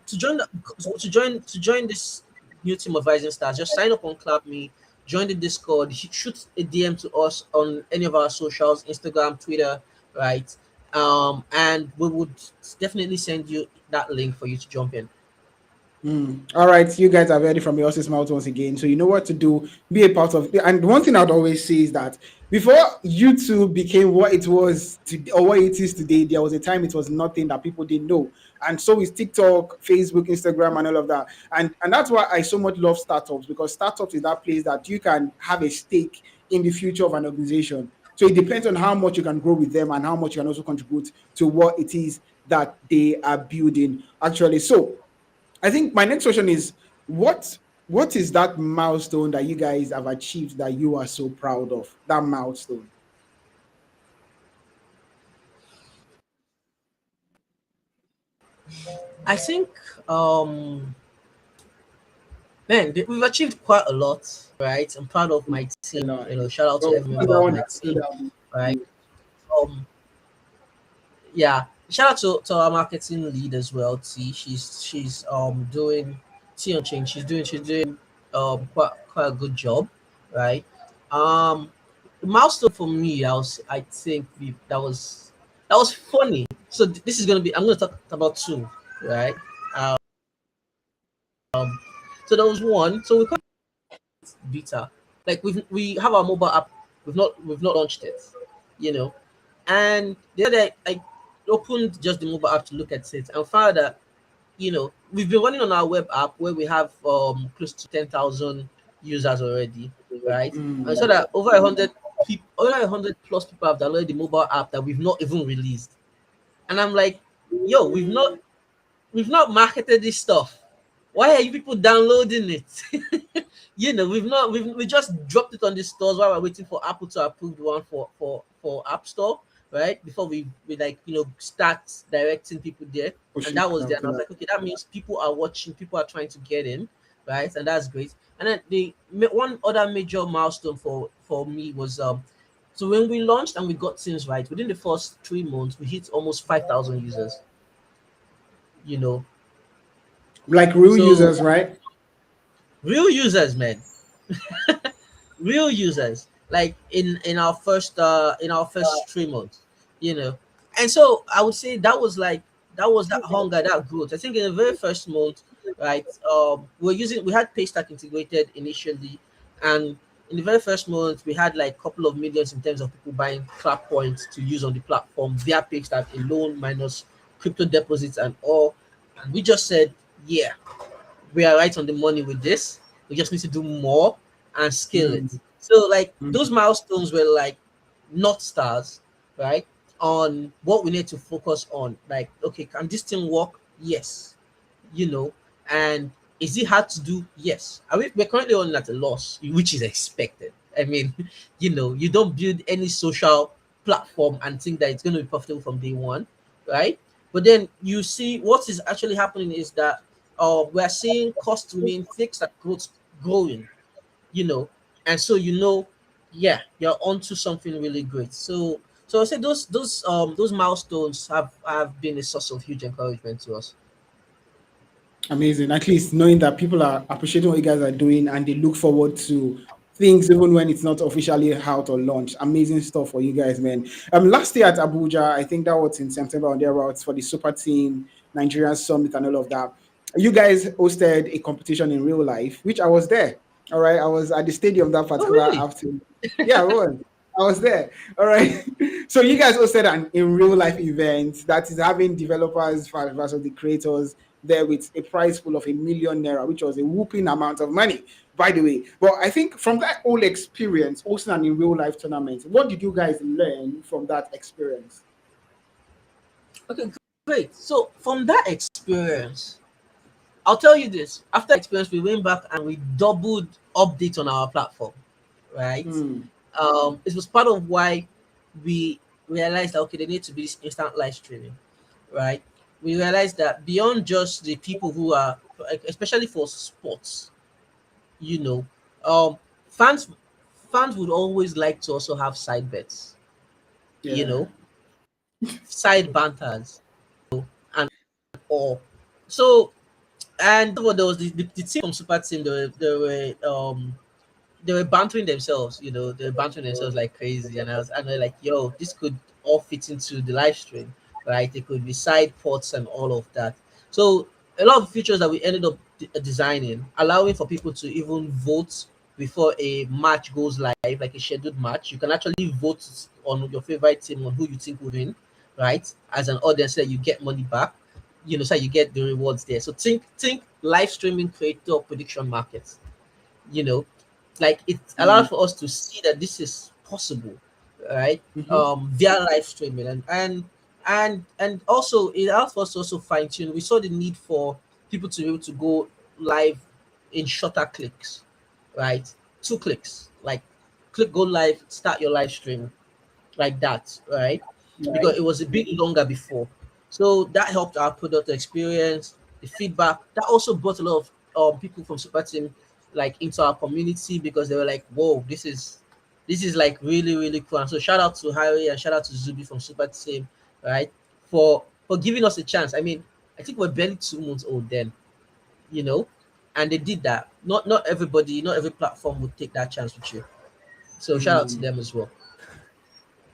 to join this new team of rising stars, just sign up on Clap Me, join the Discord, shoot a DM to us on any of our socials, Instagram, Twitter, right? And we would definitely send you that link for you to jump in. All right, you guys are ready from your horse's mouth once again. So you know what to do. Be a part of. And one thing I'd always say is that before YouTube became what it was or what it is today, there was a time it was nothing that people didn't know. And so is TikTok, Facebook, Instagram, and all of that. And that's why I so much love startups, because startups is that place that you can have a stake in the future of an organization. So it depends on how much you can grow with them and how much you can also contribute to what it is that they are building. Actually, so I think my next question is what is that milestone that you guys have achieved that you are so proud of? That milestone. I think, man, we've achieved quite a lot, right? I'm proud of my A team. lot. Shout out to Well, every what's member that of one my that stood team, out to right? you? Um, yeah, shout out to our marketing lead as well. T. She's doing T on change. She's doing quite a good job, right? Um, the milestone for me, I think that was funny. So this is gonna be I'm gonna talk about two, right? So there was one. So we call it beta. Like we have our mobile app. We've not launched it, you know. And the other day I opened just the mobile app to look at it and found that we've been running on our web app where we have close to 10,000 users already, right? And so Mm, that over 100 plus people have downloaded the mobile app that we've not even released. And I'm like, yo, we've not marketed this stuff. Why are you people downloading it? We just dropped it on the stores while we're waiting for Apple to approve the one for App Store, right? Before we like start directing people there, and pushing that was out there. And to I was that. like, okay, that means people are watching, people are trying to get in, right? And that's great. And then the one other major milestone for me was so when we launched and we got things right within the first 3 months, we hit almost 5,000 users. You know, Like real so users, right? real users, man. real users, like in our first 3 months, you know. And so I would say that was that hunger, that growth. I think in the very first month, right, we had Paystack integrated initially, and in the very first month we had like a couple of millions in terms of people buying clap points to use on the platform via Paystack alone, minus crypto deposits and all. And we just said, yeah, we are right on the money with this. We just need to do more and scale it. Mm, So like those mm, milestones were like not stars, right? On what we need to focus on. Like, okay, can this thing work? Yes. You know, and is it hard to do? Yes. We're currently on at a loss, which is expected. I mean, you don't build any social platform and think that it's going to be profitable from day one, right? But then you see what is actually happening is that we're seeing costs remain fixed and growth growing, you know, and so yeah, you're onto something really great. So I say those milestones have been a source of huge encouragement to us. amazing. At least knowing that people are appreciating what you guys are doing and they look forward to things even when it's not officially out or launched. Amazing stuff for you guys, man. Last year at Abuja, I think that was in September or thereabouts for the super team Nigerian summit and all of that. You guys hosted a competition in real life, which I was there. All right, I was at the stadium that Oh particular really? afternoon. Yeah, I was. I was there. All right. So you guys hosted an in real life event that is having developers versus the creators there with a prize pool of ₦1 million, which was a whooping amount of money, by the way. But I think from that whole experience, hosting an in real life tournament, what did you guys learn from that experience? Okay, great. So from that experience, I'll tell you this. After experience, we went back and we doubled updates on our platform, right? Hmm. It was part of why we realized that okay, there need to be this instant live streaming, right? We realized that beyond just the people who are, like, especially for sports, you know, um, fans fans would always like to also have side bets, you Yeah. know, side banters and all. So and there was the team from Super Team. They were bantering themselves, they were bantering themselves like crazy, and they're like, yo, this could all fit into the live stream, right? It could be side ports and all of that. So a lot of features that we ended up designing, allowing for people to even vote before a match goes live, like a scheduled match. You can actually vote on your favorite team on who you think will win, right? As an audience, that you get money back, so you get the rewards there. So think live streaming creator prediction markets, you know like it Hmm. allowed for us to see that this is possible, right? Hmm. Via live streaming, and also it allowed for us to also fine tune. We saw the need for people to be able to go live in shorter clicks, right? 2 clicks, like click go live, start your live stream, like that, right? Because Right. it was a bit longer before. So that helped our product experience, the feedback. That also brought a lot of people from Super Team like into our community because they were like, "Whoa, this is like really really cool." And so shout out to Harry and shout out to Zubi from Super Team, right, for giving us a chance. I mean, I think we're barely 2 months old then, you know, and they did that. Not everybody, not every platform would take that chance with you. So shout out to Hmm. them as well.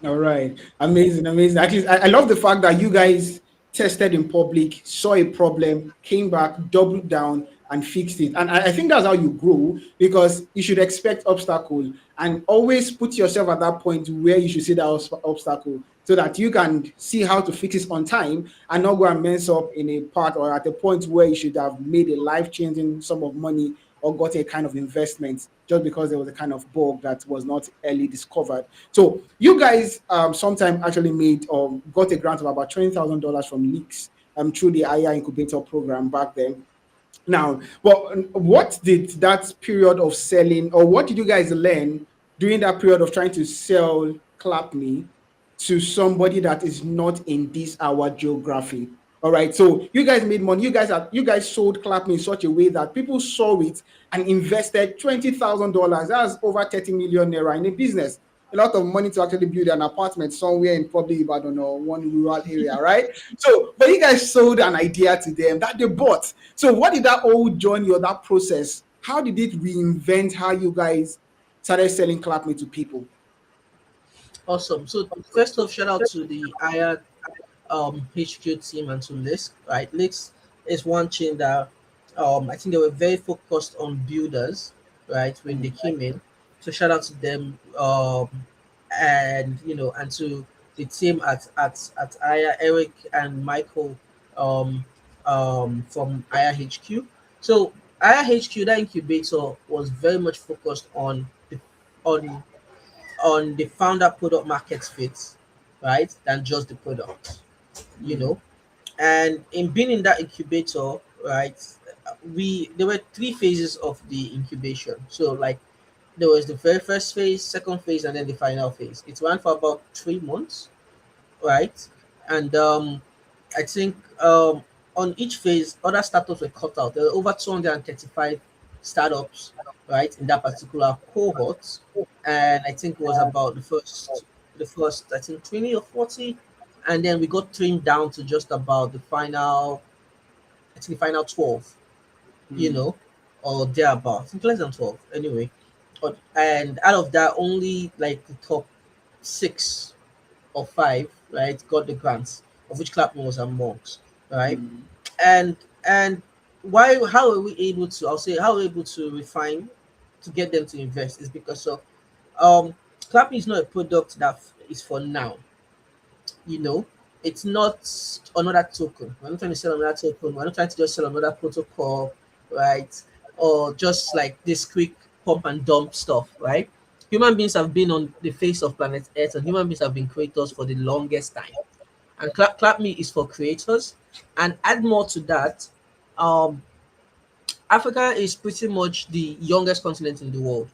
All right. Amazing, amazing. At least I love the fact that you guys tested in public, saw a problem, came back, doubled down, and fixed it. And I think that's how you grow because you should expect obstacle and always put yourself at that point where you should see that obstacle so that you can see how to fix it on time and not go and mess up in a part or at a point where you should have made a life-changing sum of money or got a kind of investment just because there was a kind of bug that was not early discovered. So you guys sometime actually made got a grant of about $20,000 from leaks through the IA incubator program back then. Now, well, what did that period of selling, or what did you guys learn during that period of trying to sell Clap Me to somebody that is not in this our geography? All right, so you guys made money. You guys sold Clap Me in such a way that people saw it and invested $20,000. That's over 30 million naira in a business. A lot of money to actually build an apartment somewhere in probably Ibadan or one rural area, right? So, but you guys sold an idea to them that they bought. So what did that whole journey or that process, how did it reinvent how you guys started selling Clap Me to people? Awesome. So first off, shout out to the IR HQ team and to Lisk. Right, Lisk is one chain that I think they were very focused on builders, right, when they came in. So shout out to them, and and to the team at IR, Eric and Michael, um, from IR HQ. So IR HQ, that incubator was very much focused on on the founder product market fit, right, than just the product, you Mm, know. And in being in that incubator, right, we there were three phases of the incubation. So like there was the very first phase, second phase, and then the final phase. It ran for about 3 months, right? And I think on each phase, other startups were cut out. There were over 235 startups, right, in that particular cohort, and I think it was about the first I think 20 or 40, and then we got trimmed down to just about the final, I think the final 12, you mm, know, or thereabout. I think less than 12 anyway. But and out of that, only like the top six or five, right, got the grants, of which Clapton was amongst, right? mm, And and why how are we able to, I'll say, how are we able to refine to get them to invest is because of Clapping is not a product that is for now, you know. It's not another token. We're not trying to sell another token. We're not trying to just sell another protocol, right? Or just like this quick pump and dump stuff, right? Human beings have been on the face of planet Earth, and human beings have been creators for the longest time. And Clap Me is for creators. And add more to that, um, Africa is pretty much the youngest continent in the world,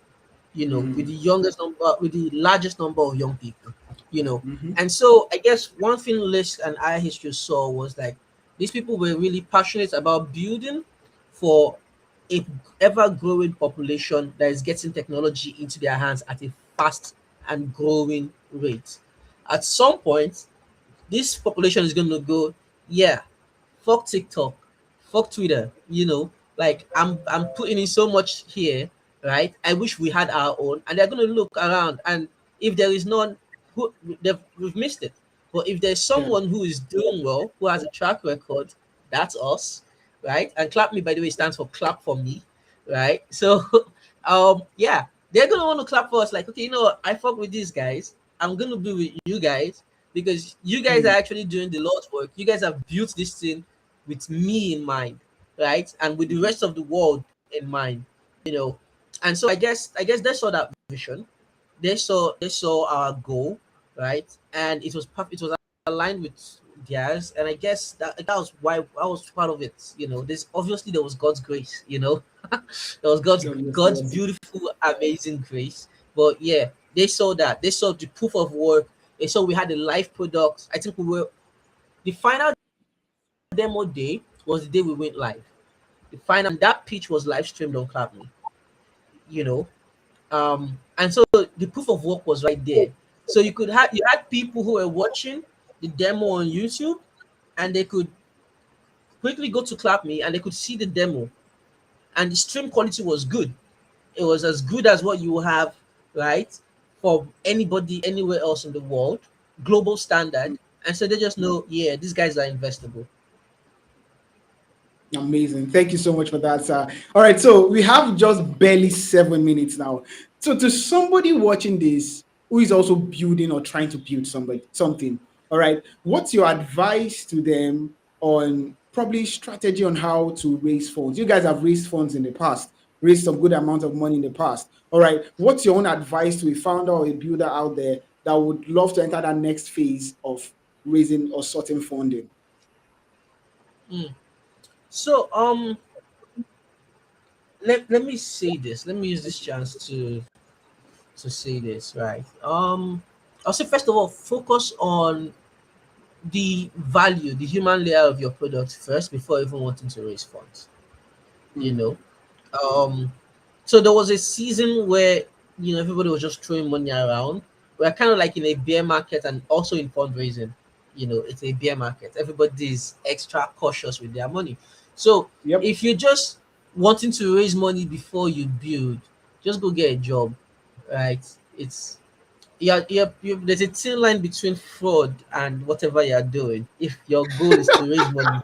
with mm, the youngest number, with the largest number of young people, you know. mhm, And so I guess one thing Lisk and I history saw was like these people were really passionate about building for a ever growing population that is getting technology into their hands at a fast and growing rate. At some point, this population is going to go, yeah, fuck TikTok, fuck Twitter. Like I'm putting in so much here, right? I wish we had our own, and they're going to look around, and if there is none, we've missed it. But if there's yeah, someone who is doing well, who has a track record, that's us, right? And clap me, by the way, stands for clap for me, right? So, yeah, they're gonna want to clap for us. Like, okay, I fuck with these guys. I'm gonna be with you guys because you guys are mm, actually doing the Lord's work. You guys have built this thing with me in mind, right? And with the mhm, rest of the world in mind, you know. And so I guess they saw that vision. They saw our goal, right? And it was aligned with theirs. And I guess that was why I was part of it. There was God's grace, there was God's obviously, yes. beautiful, amazing grace. But yeah, they saw that. They saw the proof of work. They saw we had the live products. I think we were the final demo day was the day we went live. The final and that pitch was live streamed on Clapme, you know. And so the proof of work was right there. So you had people who were watching the demo on YouTube, and they could quickly go to Clapme and they could see the demo, and the stream quality was good. It was as good as what you have, right, for anybody anywhere else in the world, global standard. And so they just know, yeah, these guys are investable. Amazing. Thank you so much for that, sir. All right, so we have just barely 7 minutes now. So to somebody watching this who is also building or trying to build something, all right, what's your advice to them on probably strategy on how to raise funds? You guys have raised funds in the past, raised some good amount of money in the past. All right, what's your own advice to a founder or a builder out there that would love to enter that next phase of raising or sorting funding? Mm. So let me say this. Let me use this chance to say this, right? I'll say first of all, focus on the value, the human layer of your product first before even wanting to raise funds. You Mm, know, um, so there was a season where everybody was just throwing money around. We're kind of like in a bear market and also in fundraising. It's a bear market. Everybody is extra cautious with their money. So yep. if you're just wanting to raise money before you build, just go get a job, right? It's there's a thin line between fraud and whatever you're doing. If your goal is to raise money,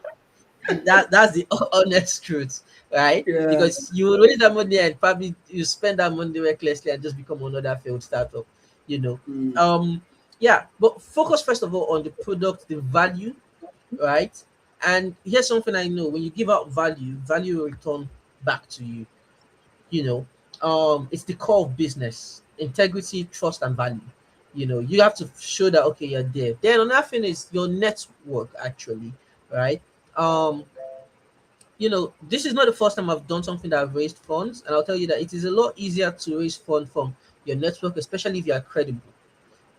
that's the honest truth, right? Yeah. Because you will raise that money and probably you spend that money recklessly and just become another failed startup, you know. Mm. Um, yeah, but focus first of all on the product, the value, right? And here's something I know: when you give out value, value will return back to you. You know, it's the core of business: integrity, trust, and value. You know, you have to show that okay, you're there. Then another thing is your network, actually, right? Um, this is not the first time I've done something that I've raised funds, and I'll tell you that it is a lot easier to raise funds from your network, especially if you are credible.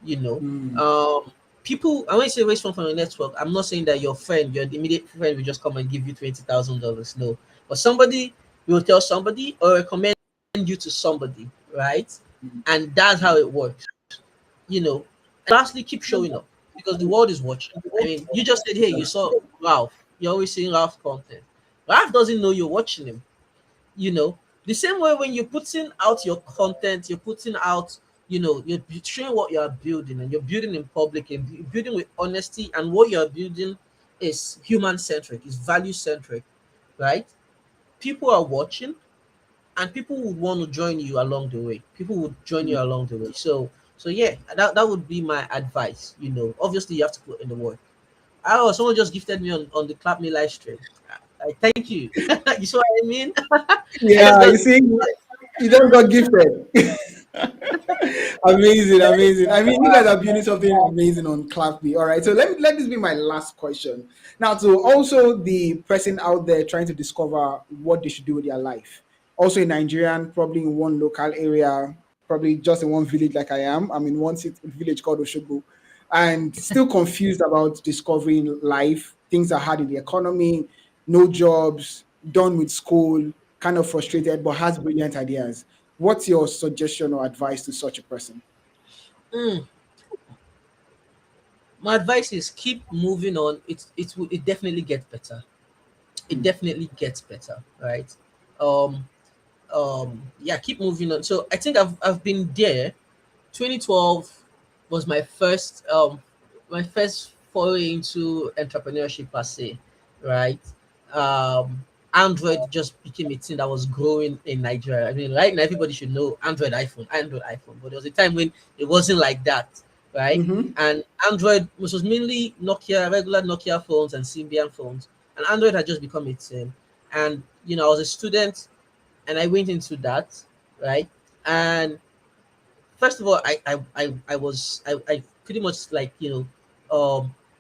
You know, Mm. um, people. And when you say raise funds from your network, I'm not saying that your friend, your immediate friend, will just come and give you $20,000. No, but somebody will tell somebody or recommend you to somebody, right? Mm. And that's how it works. You know, and lastly, keep showing up because the world is watching. I mean, you just said, hey, you saw Ralph. You're always seeing Ralph's content. Ralph doesn't know you're watching him. You know, the same way when you're putting out your content, you're putting out, you're showing what you are building and you're building in public and building with honesty. And what you're building is human centric, is value centric, right? People are watching and people would want to join you along the way. People would join you Mm. along the way. So yeah, that would be my advice. Obviously you have to put in the work. Oh, someone just gifted me on the Clap Me live stream. I thank you. You see what I mean? I just Yeah, got you see, you just got gifted. Amazing, amazing. I mean, you guys are building something amazing on Clappy. All right, so let this be my last question. Now, to also the person out there trying to discover what they should do with their life, also in Nigerian, probably in one local area, probably just in one village like I am. I'm in one village called Oshogbo, and still confused about discovering life. Things are hard in the economy, no jobs, done with school, kind of frustrated, but has brilliant ideas. What's your suggestion or advice to such a person? mm, my advice is keep moving on. It definitely gets better. It Mm. definitely gets better, right? Um yeah, keep moving on. So I think I've been there. 2012 was my first foray into entrepreneurship per se, right? Um, Android just became a thing that was growing in Nigeria. I mean, right now everybody should know Android iPhone, but there was a time when it wasn't like that, right? Mm-hmm. And Android, which was mainly Nokia, regular Nokia phones and Symbian phones, and Android had just become a thing. And I was a student, and I went into that, right? And first of all, I pretty much like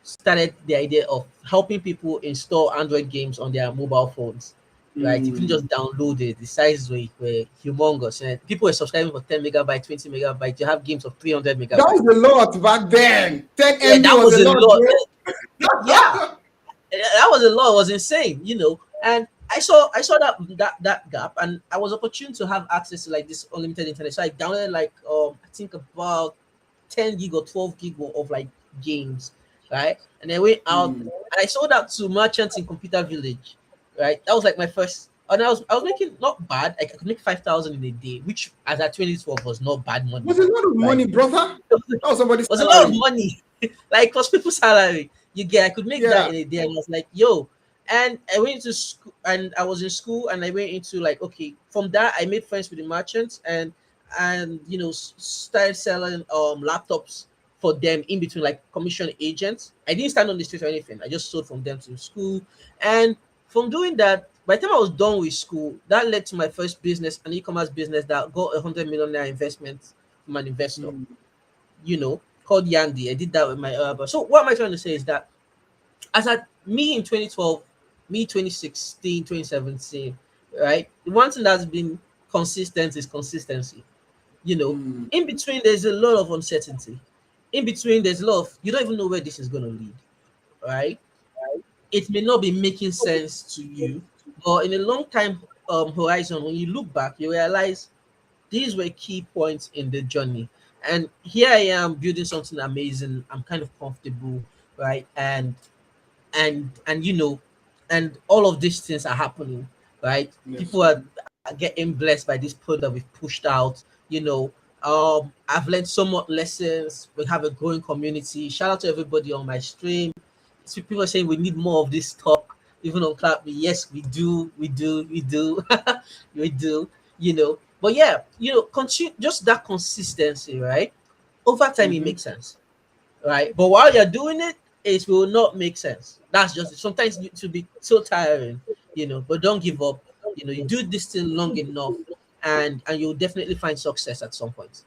started the idea of helping people install Android games on their mobile phones. Right, you couldn't Mm. just download it. The sizes were humongous, and people were subscribing for 10 megabytes, 20 megabytes. You have games of 300 That was megabytes. a lot back then. 10 Yeah, MB that was was a a lot, lot. bro. Yeah, that was a lot. It was insane. And I saw that gap, and I was opportune to have access to like this unlimited internet. So I downloaded like I think about 10 gig or 12 gig of like games, right? And I went out Mm. and I sold that to merchants in Computer Village, right? That was like my first. And I was making not bad. I could make 5,000 in a day, which as at 2012 was not bad money, Was a lot of right? money, brother. That was somebody's Was a lot of salary. money. Like, cause people's salary. I could make that Yeah. in a day. And I was like, yo. And I went to school, and I was in school, and I went into like, okay, from that I made friends with the merchants, and started selling laptops for them in between, like commission agents. I didn't stand on the street or anything. I just sold from them to school. And from doing that, by the time I was done with school, that led to my first business, an e-commerce business that got 100 million naira investment from an investor, Mm. called Yandy. I did that with my so what am I trying to say is that as at me in 2012, me 2016, 2017, right? The one thing that's been consistent is consistency. You know, Mm. in between there's a lot of uncertainty. In between there's a lot of you don't even know where this is gonna lead, right? It may not be making sense to you, but in a long time horizon, when you look back, you realize these were key points in the journey. And here I am building something amazing. I'm kind of comfortable, right? And and all of these things are happening, right? Yes. People are getting blessed by this product we've pushed out. I've learned so much lessons. We have a growing community. Shout out to everybody on my stream. So people are saying we need more of this talk, even on Clap Me. Yes, we do, we do, we do. But yeah, continue just that consistency, right? Over time, it Mm-hmm. makes sense, right? But while you're doing it, it will not make sense. That's just it. Sometimes it to be so tiring, But don't give up. You do this thing long enough, and you'll definitely find success at some point.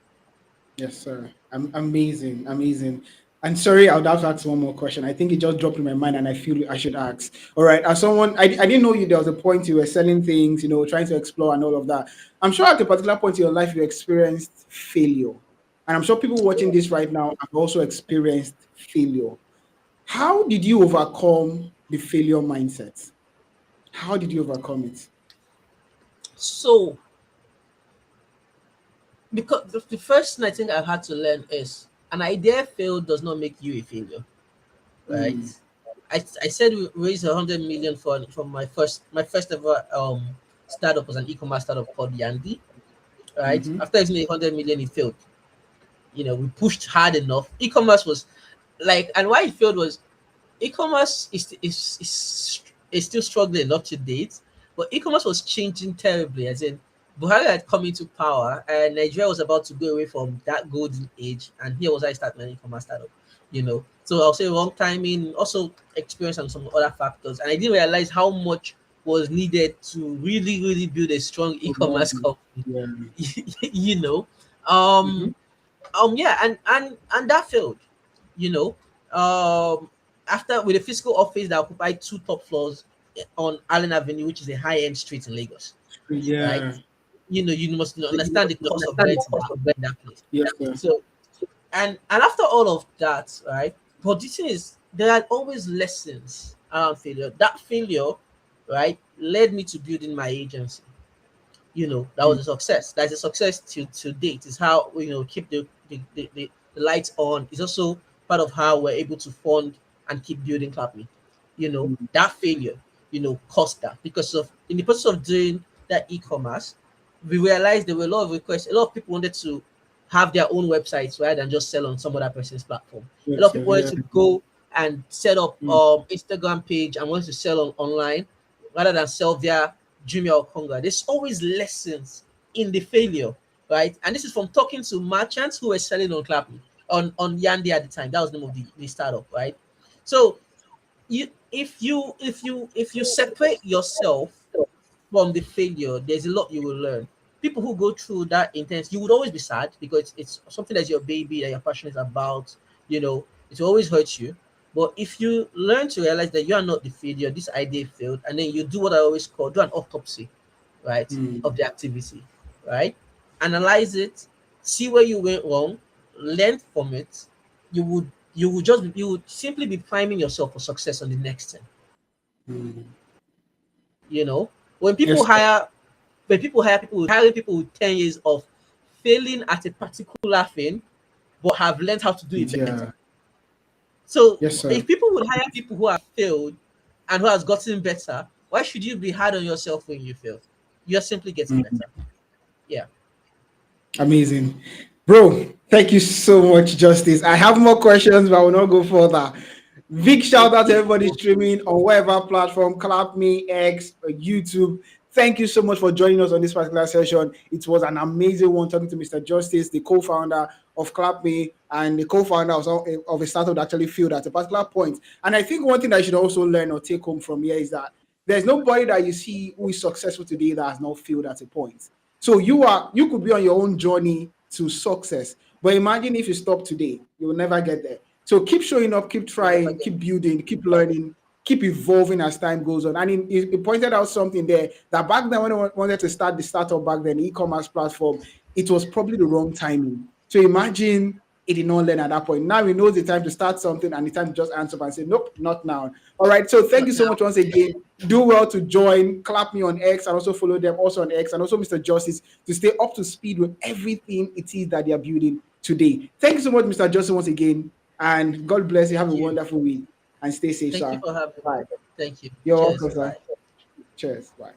Yes, sir. Amazing, amazing. And sorry, I would have to ask one more question. I think it just dropped in my mind, and I feel I should ask. All right, as someone, I didn't know you. There was a point you were selling things, trying to explore and all of that. I'm sure at a particular point in your life you experienced failure, and I'm sure people watching this right now have also experienced failure. How did you overcome the failure mindset? How did you overcome it? So, because the first thing I think I've had to learn is an idea failed does not make you a failure, right? Mm, I said we raised 100 million for my first ever startup was an e-commerce startup called Yandy, right? mm-hmm. After raising 100 million, it failed. We pushed hard enough. E-commerce was like, and why it failed was e-commerce is still struggling up to date, but e-commerce was changing terribly. As in, Buhari had come into power, and Nigeria was about to go away from that golden age. And here was I start my e-commerce startup. So I'll say wrong timing, also experience and some other factors. And I didn't realize how much was needed to really, really build a strong e-commerce company. Yeah. you know, Mm-hmm. um, yeah, and that failed. You know, after with a physical office that occupied two top floors on Allen Avenue, which is a high-end street in Lagos, right? Yeah. You must understand the cost of rent in that place. Yes, sir. So, and after all of that, right? But the thing is, there are always lessons around failure. That failure, right, led me to building my agency. That was Mm, a success. That's a success to date. Is how keep the lights on. It's also part of how we're able to fund and keep building Clapme. mm, That failure, cost that because of in the process of doing that e-commerce, we realized there were a lot of requests. A lot of people wanted to have their own websites rather than just sell on some other person's platform. A lot yes, of sir. people wanted Yeah. to go and set up Mm, Instagram page and wanted to sell online rather than sell via Jumia or Conga. There's always lessons in the failure, right? And this is from talking to merchants who were selling on Clapme, on Yandy at the time. That was the name of the startup, right? So if you separate yourself from the failure, there's a lot you will learn. People who go through that intense, you would always be sad because it's something that's your baby that you're passionate about. It will always hurt you. But if you learn to realize that you are not the failure, this idea failed, and then you do what I always call do an autopsy, right, mm, of the activity, right? Analyze it, see where you went wrong, learn from it. You would simply be priming yourself for success on the next thing. mm. You know, when Yes, people sir. hire when people hire people hiring people with 10 years of failing at a particular thing but have learned how to do it better. Yeah. So Yes, sir. if people would hire people who have failed and who has gotten better, why should you be hard on yourself when you fail? You're simply getting Mm. better. Yeah. Amazing. Bro, thank you so much, Justice. I have more questions, but I will not go further. Big shout out to everybody streaming on whatever platform, Clap Me, X, or YouTube. Thank you so much for joining us on this particular session. It was an amazing one talking to Mr. Justice, the co-founder of Clap Me and the co-founder of a startup that actually failed at a particular point. And I think one thing that I should also learn or take home from here is that there's nobody that you see who is successful today that has not failed at a point. So you could be on your own journey to success. But imagine if you stop today, you will never get there. So keep showing up, keep You never trying, get keep building, keep learning, keep evolving as time goes on. And he pointed out something there that back then when I wanted to start the startup back then, the e-commerce platform, it was probably the wrong timing. So imagine he did not learn at that point. Now he knows the time to start something and the time to just answer and say, nope, not now. All right. So thank you not so now. much once again. Do well to join, clap me on X, and also follow them also on X, and also Mr. Justice to stay up to speed with everything it is that they are building today. Thank you so much, Mr. Justice, once again. And God bless you. Have a Thank you. wonderful week and stay safe, Thank you sir. for having me. Bye. Thank you. You're Cheers. welcome, sir. Bye. Cheers. Bye.